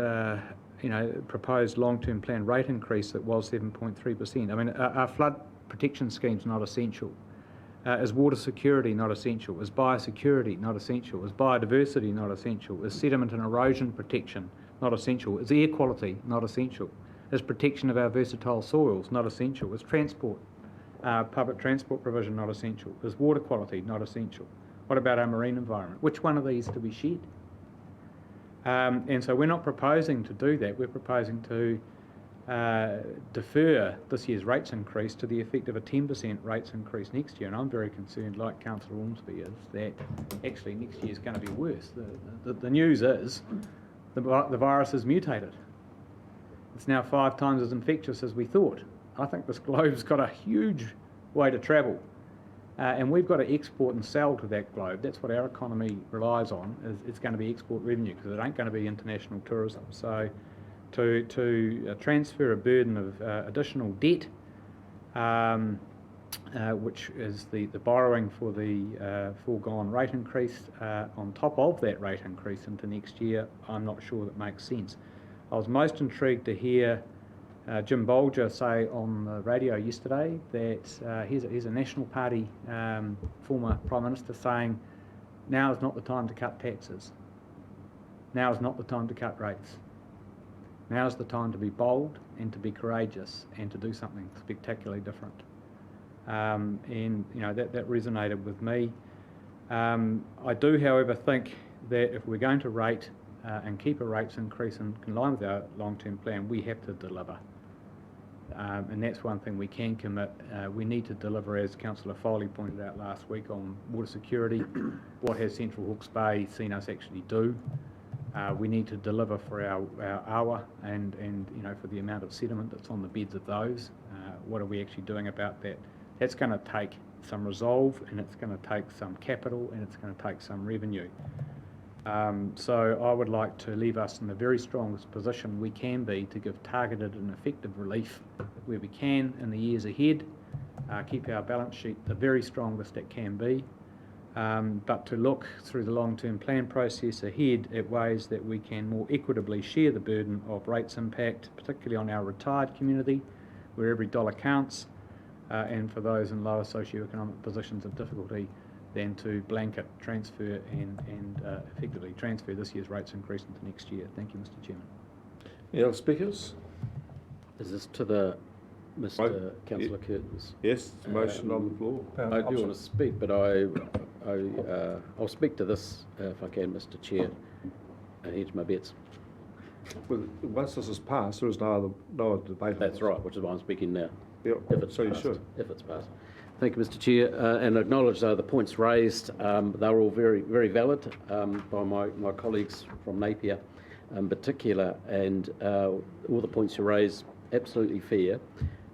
proposed long-term plan rate increase that was 7.3%. I mean, our flood protection scheme's not essential. Is water security not essential? Is biosecurity not essential? Is biodiversity not essential? Is sediment and erosion protection not essential? Is air quality not essential? Is protection of our versatile soils not essential? Is transport, public transport provision not essential? Is water quality not essential? What about our marine environment? Which one of these do we shed? And so we're not proposing to do that. We're proposing to defer this year's rates increase to the effect of a 10% rates increase next year. And I'm very concerned, like Councillor Ormsby is, that actually next year is going to be worse. The news is the virus has mutated. It's now 5 times as infectious as we thought. I think this globe's got a huge way to travel. And we've got to export and sell to that globe. That's what our economy relies on. It's going to be export revenue, because it ain't going to be international tourism. So to transfer a burden of additional debt, which is the borrowing for the foregone rate increase, on top of that rate increase into next year, I'm not sure that makes sense. I was most intrigued to hear Jim Bolger say on the radio yesterday that he's a National Party former Prime Minister saying now is not the time to cut taxes. Now is not the time to cut rates. Now is the time to be bold and to be courageous and to do something spectacularly different. And that resonated with me. I do, however, think that if we're going to rate and keep a rates increase in line with our long-term plan, we have to deliver. And that's one thing we can commit. We need to deliver, as Councillor Foley pointed out last week, on water security. What has Central Hawke's Bay seen us actually do? We need to deliver for our awa and for the amount of sediment that's on the beds of those. What are we actually doing about that? That's going to take some resolve, and it's going to take some capital, and it's going to take some revenue. So I would like to leave us in the very strongest position we can be to give targeted and effective relief where we can in the years ahead, keep our balance sheet the very strongest it can be, but to look through the long-term plan process ahead at ways that we can more equitably share the burden of rates impact, particularly on our retired community, where every dollar counts, and for those in lower socioeconomic positions of difficulty, than to blanket transfer and effectively transfer this year's rates increase into next year. Thank you, Mr. Chairman. Any other speakers? Is this to the Mr. Councillor Curtin's? Yes, it's a motion on the floor. I do want to speak, but I'll speak to this if I can, Mr. Chair. Hedge my bets. Well, once this is passed, there is no other debate. That's right, which is why I'm speaking now. Yep. If it's so passed, you should. If it's passed. Thank you, Mr. Chair, and acknowledge the points raised. They're all very, very valid by my colleagues from Napier in particular, and all the points you raised, absolutely fair.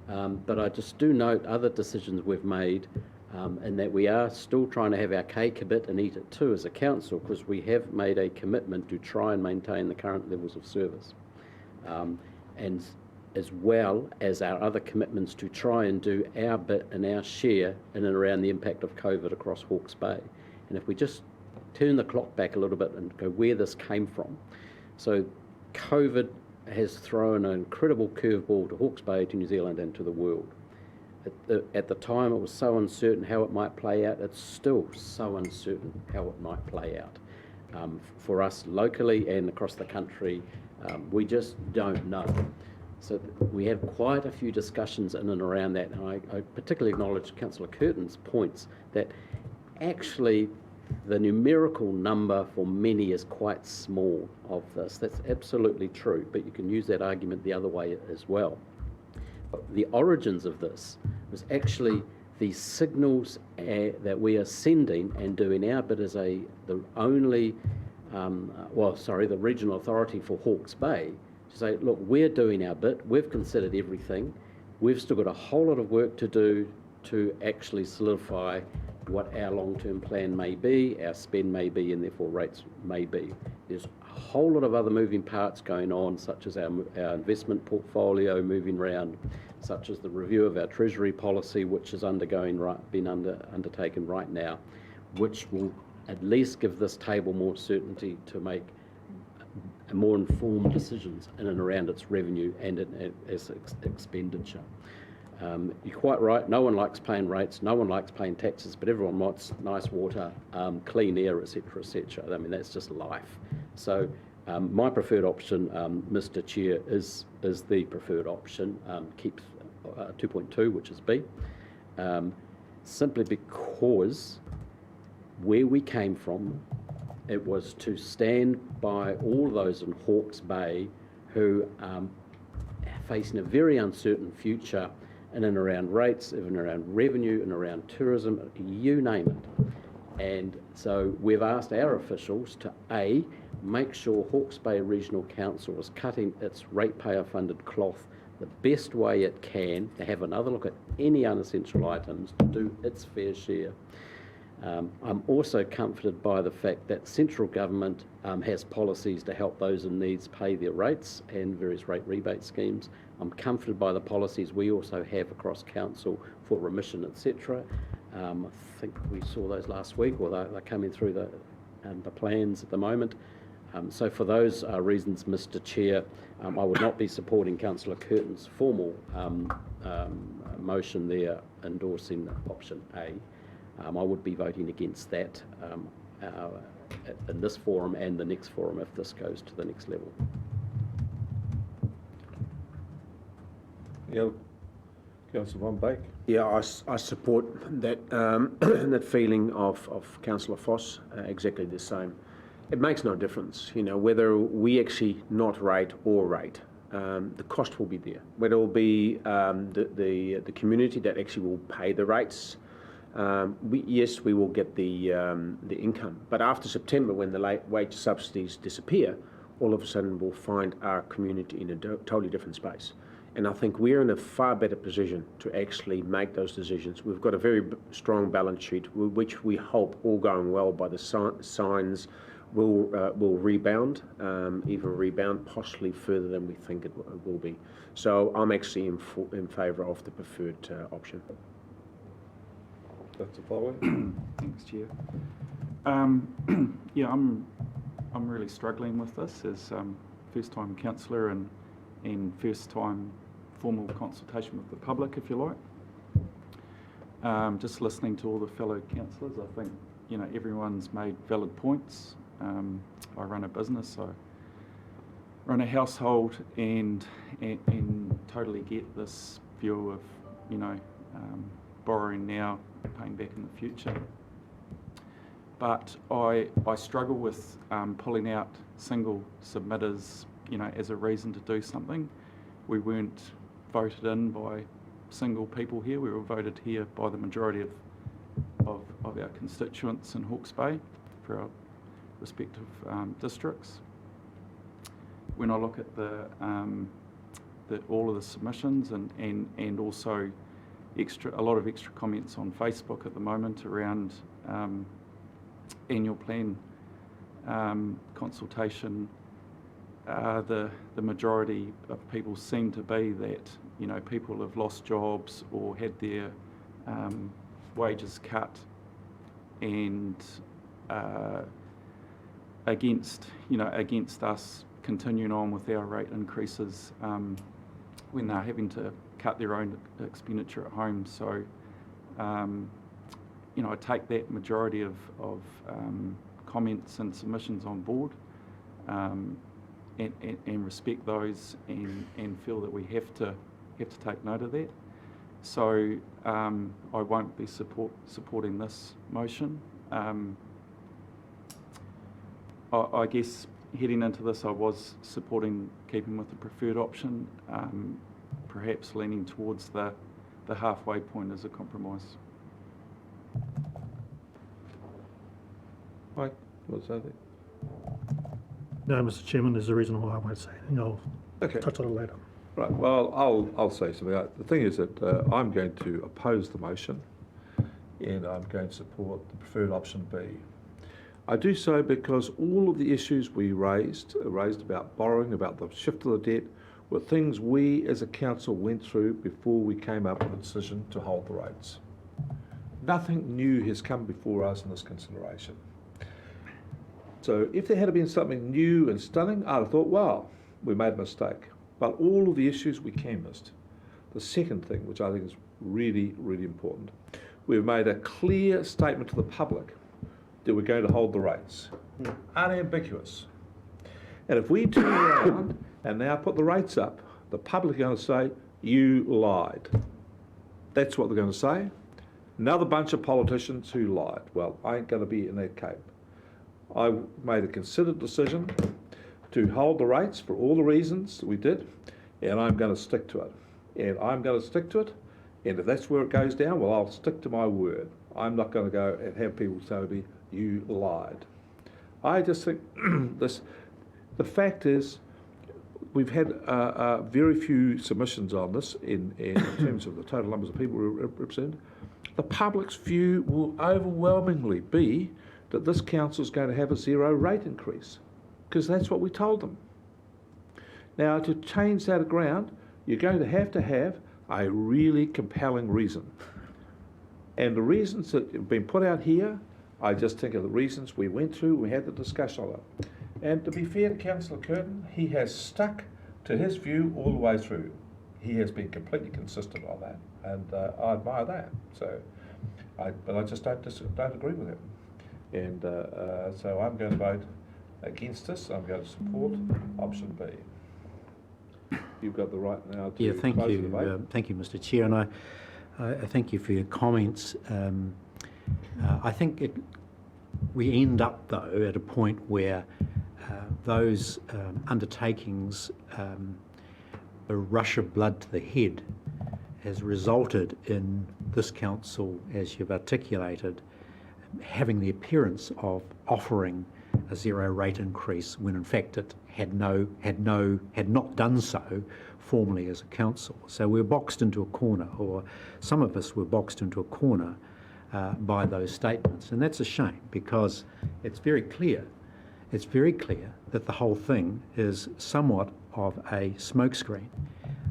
But I just do note other decisions we've made, and that we are still trying to have our cake a bit and eat it too as a council, because we have made a commitment to try and maintain the current levels of service. And as well as our other commitments to try and do our bit and our share in and around the impact of COVID across Hawke's Bay. And if we just turn the clock back a little bit and go where this came from. So COVID has thrown an incredible curveball to Hawke's Bay, to New Zealand and to the world. At the time it was so uncertain how it might play out. It's still so uncertain how it might play out. For us locally and across the country, we just don't know. So we have quite a few discussions in and around that, and I particularly acknowledge Councillor Curtin's points that actually the numerical number for many is quite small of this. That's absolutely true, but you can use that argument the other way as well. But the origins of this was actually the signals that we are sending and doing our bit as the regional authority for Hawke's Bay, to say, look, we're doing our bit, we've considered everything, we've still got a whole lot of work to do to actually solidify what our long-term plan may be, our spend may be, and therefore rates may be. There's a whole lot of other moving parts going on, such as our investment portfolio moving around, such as the review of our treasury policy, which is undertaken right now, which will at least give this table more certainty to make more informed decisions in and around its revenue and its expenditure. You're quite right, no one likes paying rates, no one likes paying taxes, but everyone wants nice water, clean air, etc., etc. I mean, that's just life. So my preferred option, Mr. Chair, is the preferred option, keep 2.2, which is B, simply because where we came from, it was to stand by all those in Hawke's Bay who are facing a very uncertain future in and around rates, in and around revenue, and around tourism, you name it. And so we've asked our officials to A, make sure Hawke's Bay Regional Council is cutting its ratepayer funded cloth the best way it can, to have another look at any unessential items, to do its fair share. I'm also comforted by the fact that central government has policies to help those in needs pay their rates and various rate rebate schemes. I'm comforted by the policies we also have across council for remission, etc. I think we saw those last week, or they're coming through the plans at the moment. So for those reasons, Mr. Chair, I would not be supporting Councillor Curtin's formal motion there endorsing option A. I would be voting against that in this forum and the next forum if this goes to the next level. Yeah, Councillor Van Beek. Yeah, I support that that feeling of Councillor Foss, exactly the same. It makes no difference, you know, whether we actually not rate or rate. The cost will be there. Whether it will be the community that actually will pay the rates. Yes, we will get the income, but after September, when the wage subsidies disappear, all of a sudden we'll find our community in a totally different space. And I think we're in a far better position to actually make those decisions. We've got a very strong balance sheet, which we hope, all going well by the signs, will rebound, even rebound possibly further than we think it will be. So I'm actually in favour of the preferred option. That's the following. Thanks, Chair. Yeah, I'm really struggling with this as first-time councillor and first-time formal consultation with the public, if you like. Just listening to all the fellow councillors, I think, you know, everyone's made valid points. I run a business, I run a household, and totally get this view of, you know, borrowing now, paying back in the future. But I struggle with pulling out single submitters, you know, as a reason to do something. We weren't voted in by single people here. We were voted here by the majority of our constituents in Hawke's Bay for our respective districts. When I look at all of the submissions and also a lot of extra comments on Facebook at the moment around annual plan consultation, the majority of people seem to be that, you know, people have lost jobs or had their wages cut, and against us continuing on with our rate increases when they're having to cut their own expenditure at home. So, you know, I take that majority of comments and submissions on board, and respect those, and feel that we have to take note of that. So I won't be supporting this motion. I guess heading into this, I was supporting keeping with the preferred option, perhaps leaning towards the halfway point as a compromise. Mike, what's that? No, Mr. Chairman, there's a reason why I won't say anything. I'll touch on it later. Right, well, I'll say something. The thing is that I'm going to oppose the motion, and I'm going to support the preferred option B. I do so because all of the issues we raised about borrowing, about the shift of the debt, were things we as a council went through before we came up with a decision to hold the rates. Nothing new has come before us in this consideration. So if there had been something new and stunning, I'd have thought, wow, we made a mistake. But all of the issues we canvassed. The second thing, which I think is really, really important, we've made a clear statement to the public that we're going to hold the rates. Unambiguous. And if we turn around and now put the rates up, the public are going to say, you lied. That's what they're going to say. Another bunch of politicians who lied. Well, I ain't going to be in that camp. I made a considered decision to hold the rates for all the reasons that we did, and I'm going to stick to it. And I'm going to stick to it, and if that's where it goes down, well, I'll stick to my word. I'm not going to go and have people tell me, you lied. I just think the fact is, we've had very few submissions on this in terms of the total numbers of people represented. The public's view will overwhelmingly be that this council is going to have a zero rate increase, because that's what we told them. Now, to change that ground, you're going to have a really compelling reason. And the reasons that have been put out here, I just think of the reasons we went through, we had the discussion on it. And to be fair to Councillor Curtin, he has stuck to his view all the way through. He has been completely consistent on that, and I admire that. So, but I just don't agree with him. And so I'm going to vote against this. I'm going to support option B. You've got the right now to thank close you. the debate. Thank you, Mr. Chair, and I thank you for your comments. I think we end up, though, at a point where those undertakings, the rush of blood to the head, has resulted in this council, as you've articulated, having the appearance of offering a zero rate increase when in fact it had not done so formally as a council. So we're boxed into a corner, or some of us were boxed into a corner by those statements, and that's a shame, because it's very clear that the whole thing is somewhat of a smokescreen.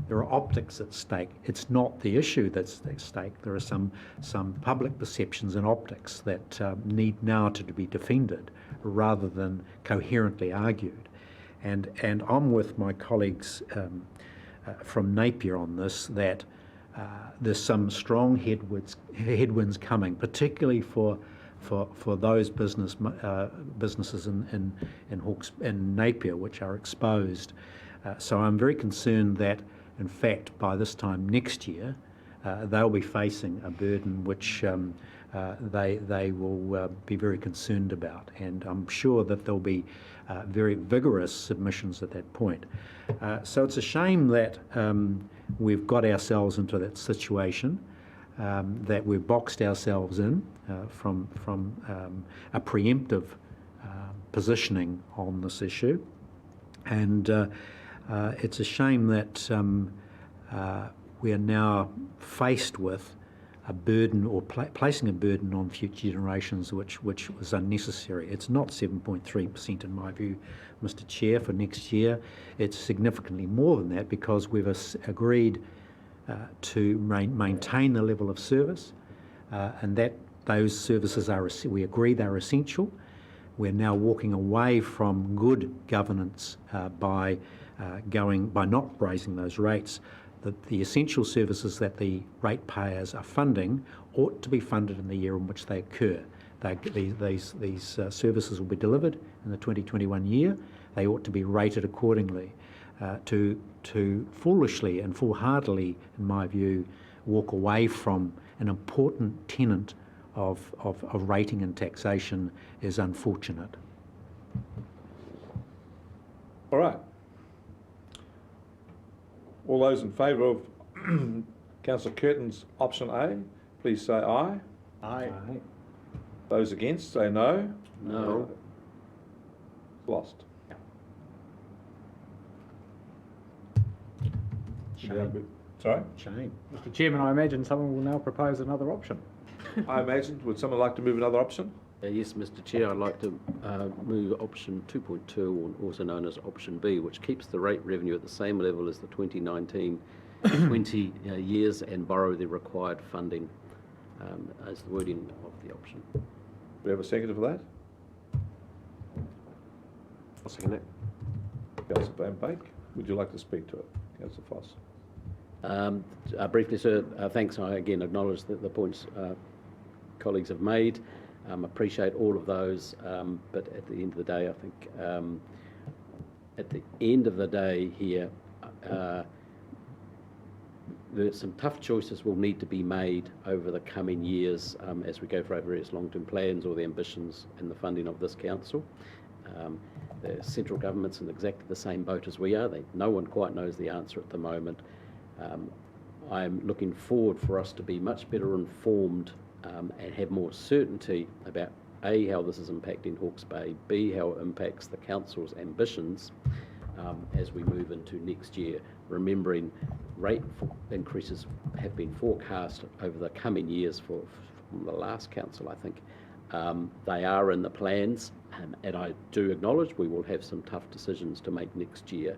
There are optics at stake. It's not the issue that's at stake. There are some public perceptions and optics that need now to be defended rather than coherently argued. And I'm with my colleagues from Napier on this, that there's some strong headwinds coming, particularly for those businesses in Hawke's and Napier which are exposed. So I'm very concerned that, in fact, by this time next year, they'll be facing a burden which they will be very concerned about, and I'm sure that there'll be very vigorous submissions at that point. So it's a shame that we've got ourselves into that situation, that we've boxed ourselves in from a preemptive positioning on this issue, and it's a shame that we are now faced with a burden, or placing a burden on future generations which was unnecessary. It's not 7.3% in my view, Mr. Chair, for next year. It's significantly more than that, because we've agreed to maintain the level of service, and that those services we agree they're essential. We're now walking away from good governance by not raising those rates. The essential services that the ratepayers are funding ought to be funded in the year in which they occur. These services will be delivered in the 2021 year. They ought to be rated accordingly. To foolishly and foolhardily, in my view, walk away from an important tenet of rating and taxation is unfortunate. All right. All those in favour of Councillor Curtin's option A, please say aye. Aye. Those against, say no. No. Lost. Shame. Sorry? Shame. Mr. Chairman, I imagine someone will now propose another option. I imagine, would someone like to move another option? Yes, Mr. Chair, I'd like to move option 2.2, or also known as option B, which keeps the rate revenue at the same level as the 2019-20 years and borrow the required funding as the wording of the option. Do we have a second for that? I'll second that. Councillor Van Beek, would you like to speak to it? Councillor Foss. Briefly, sir, thanks. I again acknowledge the points colleagues have made. Appreciate all of those, but at the end of the day, I think at the end of the day here, there's some tough choices will need to be made over the coming years as we go for our various long-term plans or the ambitions and the funding of this council. The central government's in exactly the same boat as we are. No one quite knows the answer at the moment. I'm looking forward for us to be much better informed and have more certainty about A, how this is impacting Hawke's Bay, B, how it impacts the council's ambitions as we move into next year, remembering rate increases have been forecast over the coming years from the last council, I think. They are in the plans, and I do acknowledge we will have some tough decisions to make next year.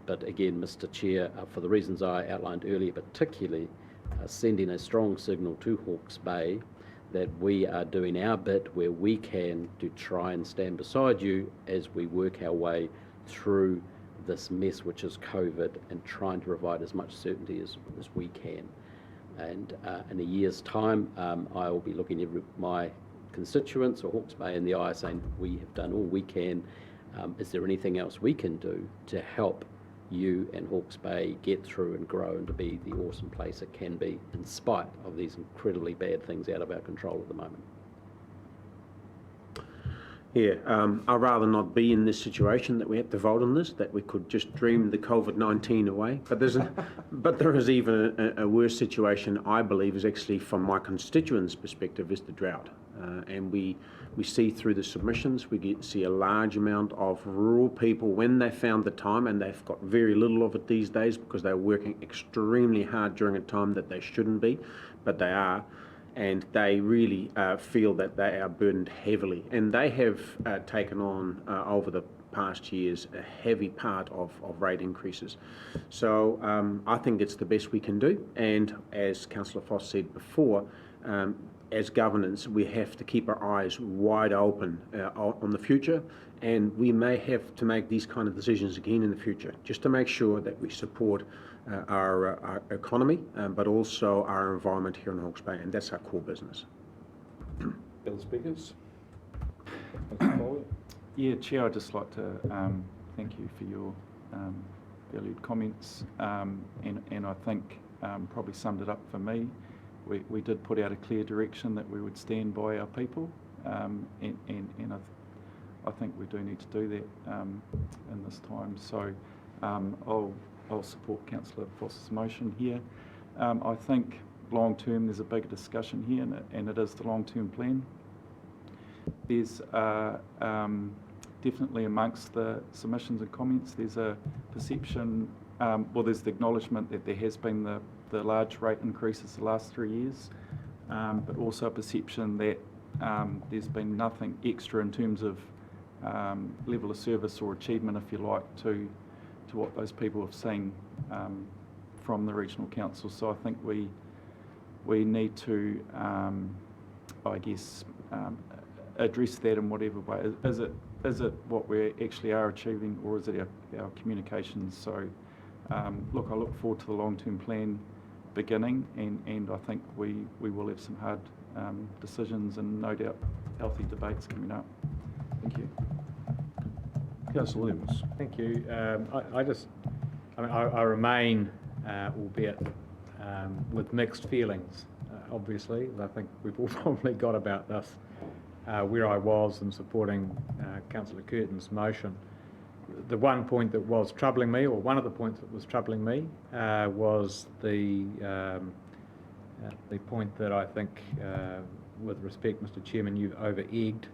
But again, Mr. Chair, for the reasons I outlined earlier, particularly sending a strong signal to Hawke's Bay that we are doing our bit where we can to try and stand beside you as we work our way through this mess which is COVID, and trying to provide as much certainty as we can. And in a year's time, I will be looking at my constituents or Hawke's Bay in the eye saying, we have done all we can. Is there anything else we can do to help you and Hawke's Bay get through and grow and to be the awesome place it can be, in spite of these incredibly bad things out of our control at the moment? Yeah, I'd rather not be in this situation that we have to vote on this, that we could just dream the COVID-19 away. But there is even a worse situation, I believe, is actually from my constituents' perspective, is the drought. And we see through the submissions, we see a large amount of rural people when they found the time, and they've got very little of it these days because they're working extremely hard during a time that they shouldn't be, but they are. And they really feel that they are burdened heavily. And they have taken on, over the past years, a heavy part of rate increases. So I think it's the best we can do. And as Councillor Foss said before, as governance, we have to keep our eyes wide open on the future. And we may have to make these kind of decisions again in the future, just to make sure that we support our economy, but also our environment here in Hawke's Bay, and that's our core business. Other speakers? Yeah, Chair, I'd just like to thank you for your valued comments, and I think probably summed it up for me. We did put out a clear direction that we would stand by our people, and I think we do need to do that in this time. So I'll support Councillor Foss's motion here. I think long term there's a bigger discussion here, and it is the long term plan. There's definitely amongst the submissions and comments, there's a perception, well, there's the acknowledgement that there has been the large rate increases the last 3 years, but also a perception that there's been nothing extra in terms of level of service or achievement, if you like, to what those people have seen from the regional council. So I think we need to, I guess, address that in whatever way. Is it what we actually are achieving, or is it our communications? So look, I look forward to the long-term plan beginning, and I think we will have some hard decisions and no doubt healthy debates coming up. Thank you. Councillor Williams. Thank you. I remain, albeit with mixed feelings, obviously. I think we've all probably got about this, where I was in supporting Councillor Curtin's motion. The one point that was troubling me, or one of the points that was troubling me, was the point that I think, with respect, Mr. Chairman, you've over-egged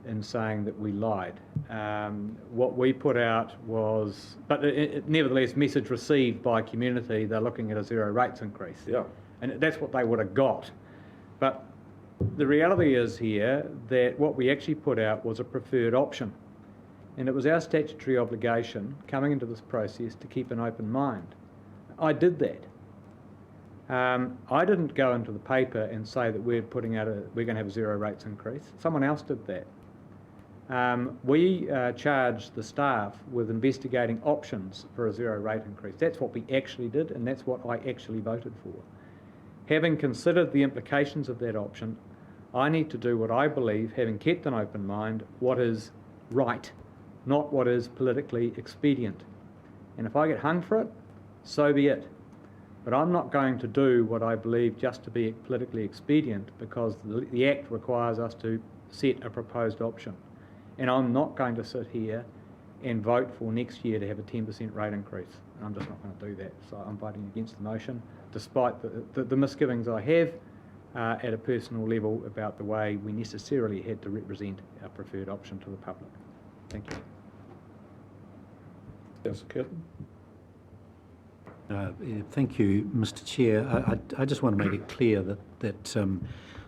in saying that we lied. What we put out was, but nevertheless, message received by community, they're looking at a zero rates increase. Yeah. And that's what they would have got. But the reality is here that what we actually put out was a preferred option. And it was our statutory obligation coming into this process to keep an open mind. I did that. I didn't go into the paper and say that we're going to have a zero rates increase. Someone else did that. We charged the staff with investigating options for a zero rate increase. That's what we actually did, and that's what I actually voted for. Having considered the implications of that option, I need to do what I believe, having kept an open mind, what is right, not what is politically expedient. And if I get hung for it, so be it. But I'm not going to do what I believe just to be politically expedient, because the Act requires us to set a proposed option. And I'm not going to sit here and vote for next year to have a 10% rate increase. I'm just not going to do that. So I'm voting against the motion, despite the misgivings I have at a personal level about the way we necessarily had to represent our preferred option to the public. Thank you. Councillor Curtin. Thank you, Mr. Chair. I just want to make it clear that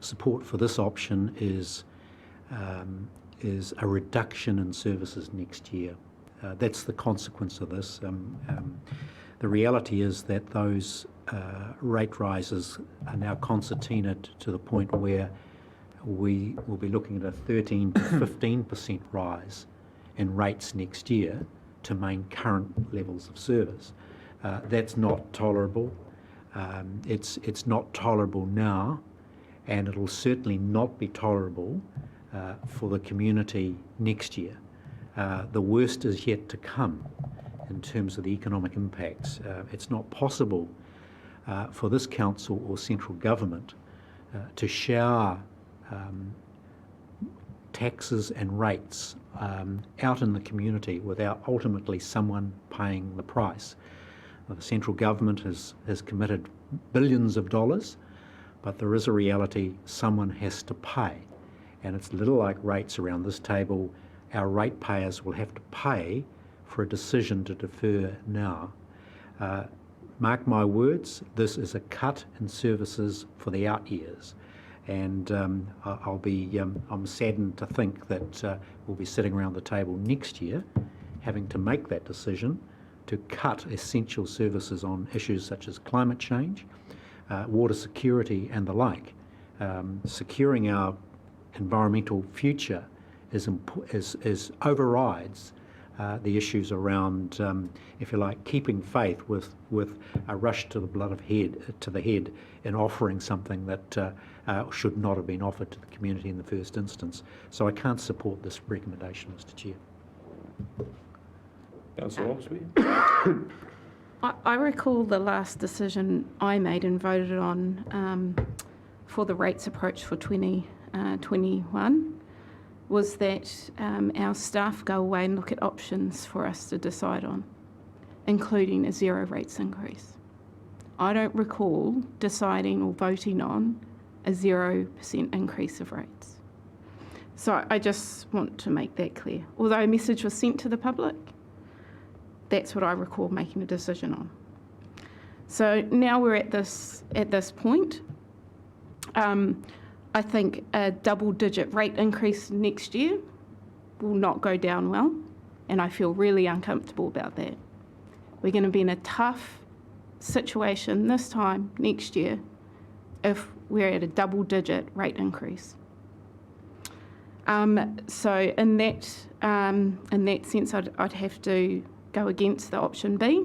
support for this option is a reduction in services next year. That's the consequence of this. The reality is that those rate rises are now concertinaed to the point where we will be looking at a 13 to 15% rise in rates next year to maintain current levels of service. That's not tolerable. It's not tolerable now, and it'll certainly not be tolerable for the community next year. The worst is yet to come in terms of the economic impacts. It's not possible for this council or central government to shower taxes and rates out in the community without ultimately someone paying the price. The central government has committed billions of dollars, but there is a reality someone has to pay. And it's a little like rates around this table. Our ratepayers will have to pay for a decision to defer now. Mark my words, this is a cut in services for the out years. And I'm saddened to think that we'll be sitting around the table next year having to make that decision to cut essential services on issues such as climate change, water security and the like. Securing our environmental future is overrides the issues around, if you like, keeping faith with a rush to the head in offering something that should not have been offered to the community in the first instance. So I can't support this recommendation, Mr. Chair. Councillor Oxby. I recall the last decision I made and voted on for the rates approach for 2021 was that our staff go away and look at options for us to decide on, including a zero rates increase. I don't recall deciding or voting on a 0% increase of rates. So I just want to make that clear. Although a message was sent to the public, that's what I recall making a decision on. So now we're at this point. I think a double-digit rate increase next year will not go down well, and I feel really uncomfortable about that. We're going to be in a tough situation this time next year if we're at a double-digit rate increase. So in that sense, I'd have to go against the option B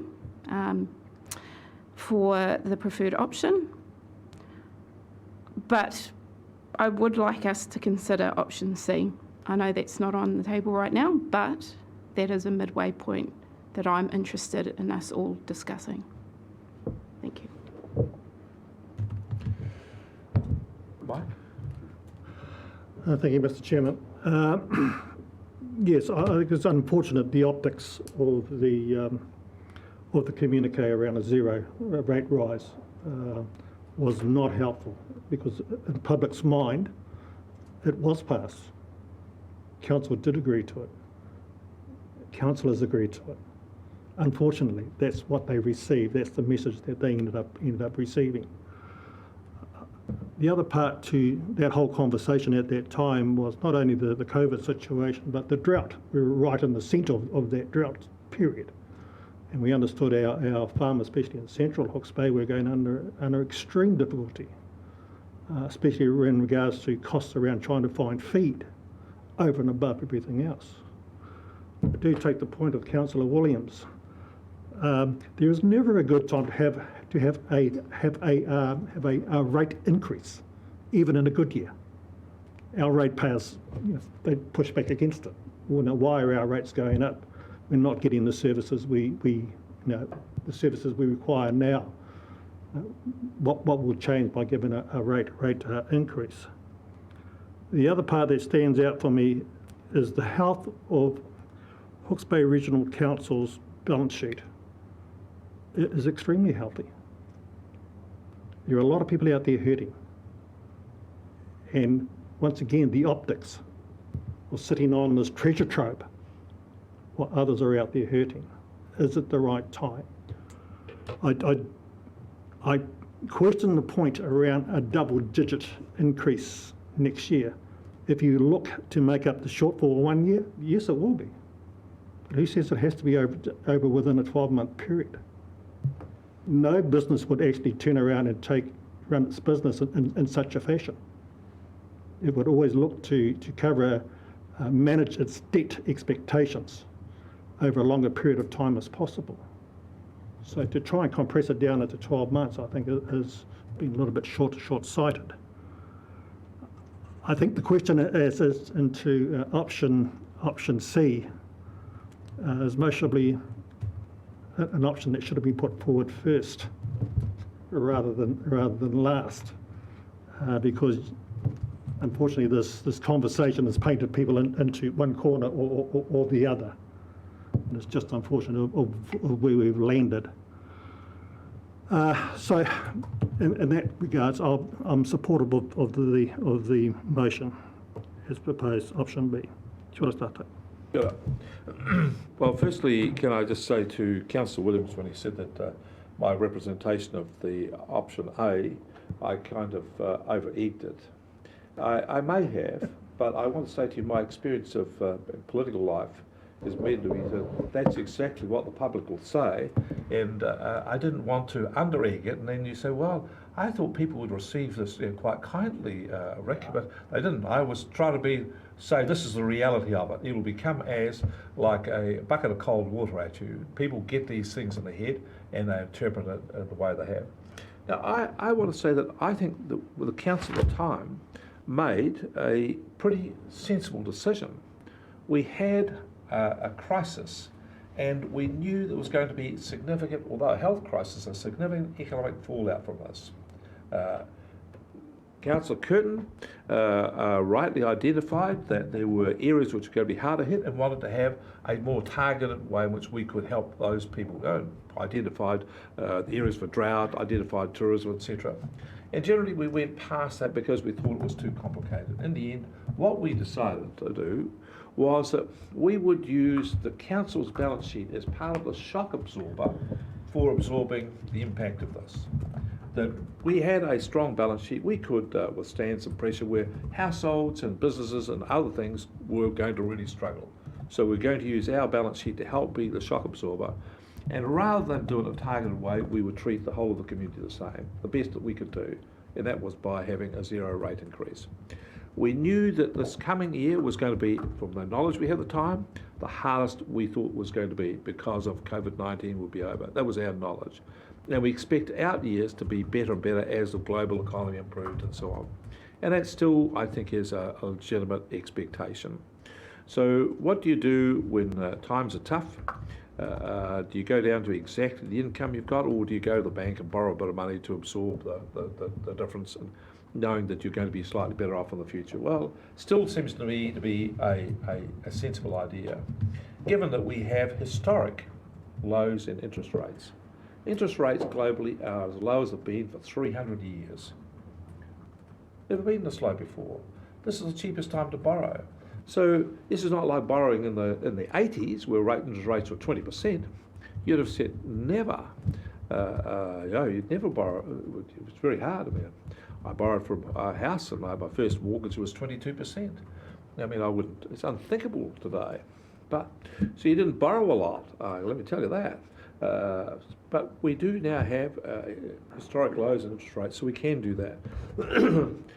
for the preferred option. But I would like us to consider option C. I know that's not on the table right now, but that is a midway point that I'm interested in us all discussing. Thank you. Mike? Thank you, Mr. Chairman. Yes, I think it's unfortunate the optics of the communique around a zero rate rise was not helpful, because in the public's mind it was passed. Council did agree to it. Councillors agreed to it. Unfortunately, that's what they received. That's the message that they ended up receiving. The other part to that whole conversation at that time was not only the COVID situation, but the drought. We were right in the centre of that drought period. And we understood our farmers, especially in central Hawke's Bay, were going under extreme difficulty, especially in regards to costs around trying to find feed over and above everything else. I do take the point of Councillor Williams. There is never a good time to have a rate increase, even in a good year. Our ratepayers, they push back against it. Well, now, why are our rates going up? We're not getting the services the services we require now. What will change by giving a rate increase? The other part that stands out for me is the health of Hawke's Bay Regional Council's balance sheet. It is extremely healthy. There are a lot of people out there hurting. And once again, the optics of sitting on this treasure trove while others are out there hurting. Is it the right time? I question the point around a double-digit increase next year. If you look to make up the shortfall 1 year, yes, it will be. But who says it has to be over within a 12-month period? No business would actually turn around and run its business in such a fashion. It would always look to manage its debt expectations over a longer period of time as possible. So to try and compress it down into 12 months, I think has been a little bit short-sighted. I think the question is into option C is mostly an option that should have been put forward first rather than last, because unfortunately this conversation has painted people into one corner or the other. And it's just unfortunate of where we've landed. So in that regards, I'm supportive of the motion as proposed, option B. Do you want to start that? Yeah. Well, firstly, can I just say to Councillor Williams, when he said that my representation of the option A, I kind of over-egged it. I may have, but I want to say to you my experience of political life has meant to me that that's exactly what the public will say, and I didn't want to under-egg it, and then you say, well, I thought people would receive this quite kindly, Rick, but they didn't. I was trying to say this is the reality of it. It'll become as like a bucket of cold water at you. People get these things in their head and they interpret it the way they have. Now, I want to say that I think the council at the time made a pretty sensible decision. We had a crisis, and we knew there was going to be significant, although a health crisis, a significant economic fallout from this. Councillor Curtin rightly identified that there were areas which were going to be harder hit and wanted to have a more targeted way in which we could help those people go. Identified the areas for drought, identified tourism, etc. And generally we went past that because we thought it was too complicated. In the end, what we decided to do was that we would use the council's balance sheet as part of the shock absorber for absorbing the impact of this. That we had a strong balance sheet, we could withstand some pressure where households and businesses and other things were going to really struggle. So we're going to use our balance sheet to help be the shock absorber. And rather than do it in a targeted way, we would treat the whole of the community the same, the best that we could do. And that was by having a zero rate increase. We knew that this coming year was going to be, from the knowledge we had at the time, the hardest we thought was going to be because of COVID-19 would be over. That was our knowledge. And we expect out years to be better and better as the global economy improved and so on. And that still, I think, is a legitimate expectation. So what do you do when times are tough? Do you go down to exactly the income you've got, or do you go to the bank and borrow a bit of money to absorb the difference, and knowing that you're going to be slightly better off in the future? Well, still seems to me to be a sensible idea, given that we have historic lows in interest rates. Interest rates globally are as low as they've been for 300 years. Never been this low before. This is the cheapest time to borrow. So this is not like borrowing in the 80s where interest rates were 20%. You'd have said never. You'd never borrow. It was very hard. I mean, I borrowed from a house and my first mortgage was 22%. I mean, I wouldn't. It's unthinkable today. But so you didn't borrow a lot. Let me tell you that. But we do now have historic lows in interest rates, so we can do that.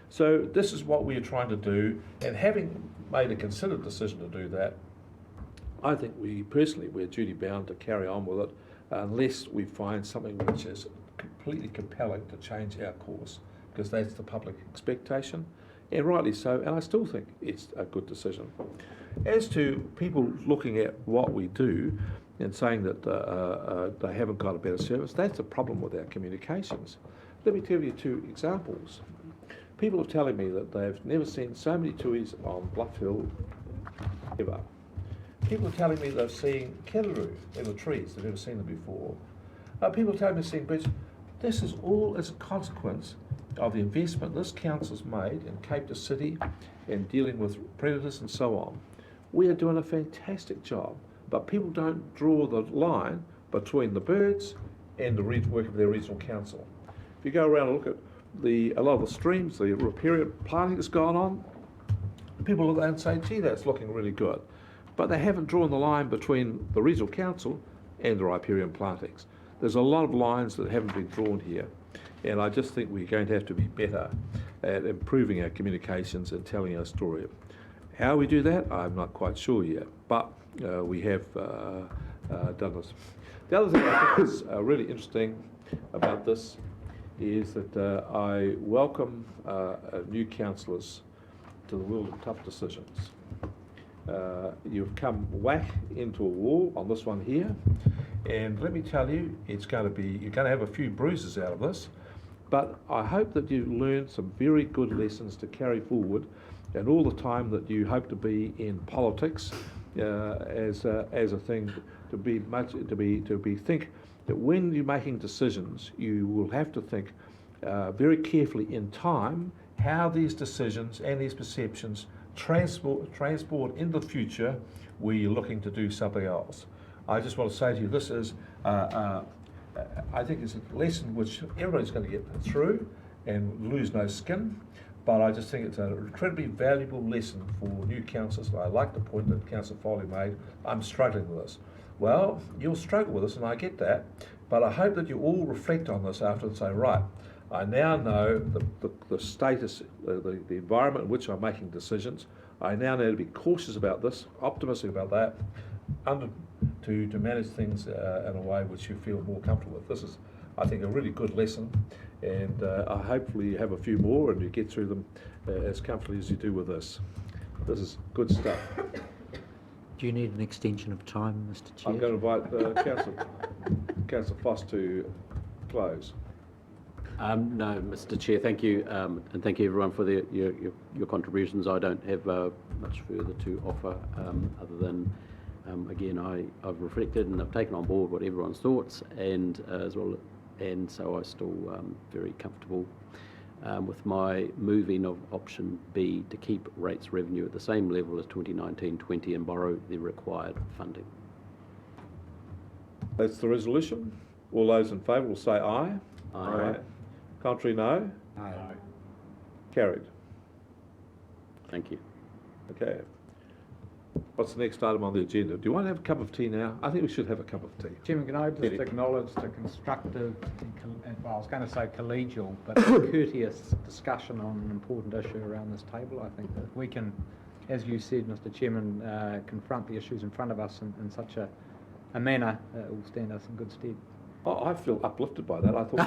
So this is what we are trying to do, and having made a considered decision to do that, I think we're duty bound to carry on with it unless we find something which is completely compelling to change our course, because that's the public expectation, and rightly so, and I still think it's a good decision. As to people looking at what we do and saying that they haven't got a better service, that's a problem with our communications. Let me tell you 2 examples. People are telling me that they've never seen so many tuis on Bluff Hill ever. People are telling me they've seen kangaroo in the trees, they've never seen them before. People are telling me they've seen birds. This is all as a consequence of the investment this council's made in Cape to City and dealing with predators and so on. We are doing a fantastic job, but people don't draw the line between the birds and the work of their regional council. If you go around and look at a lot of the streams, the riparian planting that's gone on, people look at that and say, gee, that's looking really good. But they haven't drawn the line between the regional council and the riparian plantings. There's a lot of lines that haven't been drawn here, and I just think we're going to have to be better at improving our communications and telling our story. How we do that, I'm not quite sure yet, but we have done this. The other thing I think is really interesting about this is that I welcome new councillors to the world of tough decisions. You've come whack into a wall on this one here, and let me tell you, you're going to have a few bruises out of this, but I hope that you learn some very good lessons to carry forward, and all the time that you hope to be in politics as a thing to think that when you're making decisions, you will have to think very carefully in time how these decisions and these perceptions transport into the future where you're looking to do something else. I just want to say to you, this is, I think it's a lesson which everybody's going to get through and lose no skin, but I just think it's an incredibly valuable lesson for new councillors. I like the point that Councillor Foley made, I'm struggling with this. Well, you'll struggle with this, and I get that, but I hope that you all reflect on this after and say, right, I now know the status, the environment in which I'm making decisions. I now know to be cautious about this, optimistic about that, to manage things in a way which you feel more comfortable with. This is, I think, a really good lesson, and hopefully you have a few more and you get through them as comfortably as you do with this. This is good stuff. Do you need an extension of time, Mr. Chair? I'm going to invite Councillor Foss to close. No, Mr. Chair, thank you, and thank you everyone for your contributions. I don't have much further to offer other than, again, I've reflected and I've taken on board what everyone's thoughts, and as well, and so I'm still very comfortable with my moving of option B to keep rates revenue at the same level as 2019-20 and borrow the required funding. That's the resolution. All those in favour will say aye. Aye. Contrary, no. No. Carried. Thank you. Okay. What's the next item on the agenda? Do you want to have a cup of tea now? I think we should have a cup of tea. Chairman, can I just acknowledge the constructive, well, I was going to say collegial, but courteous discussion on an important issue around this table. I think that we can, as you said, Mr. Chairman, confront the issues in front of us in such a manner that will stand us in good stead. Oh, I feel uplifted by that. I thought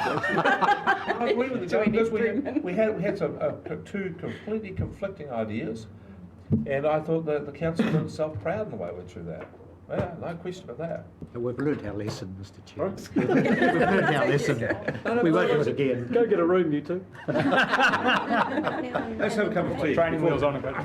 I agree with you, because we had some two completely conflicting ideas, and I thought that the council did itself proud in the way we went through that. Yeah, no question about that. We've learned our lesson, Mr. Chair. We've learned our lesson. We won't do it again. Go get a room, you two. Let's have a cup of tea. Training wheels on a bit.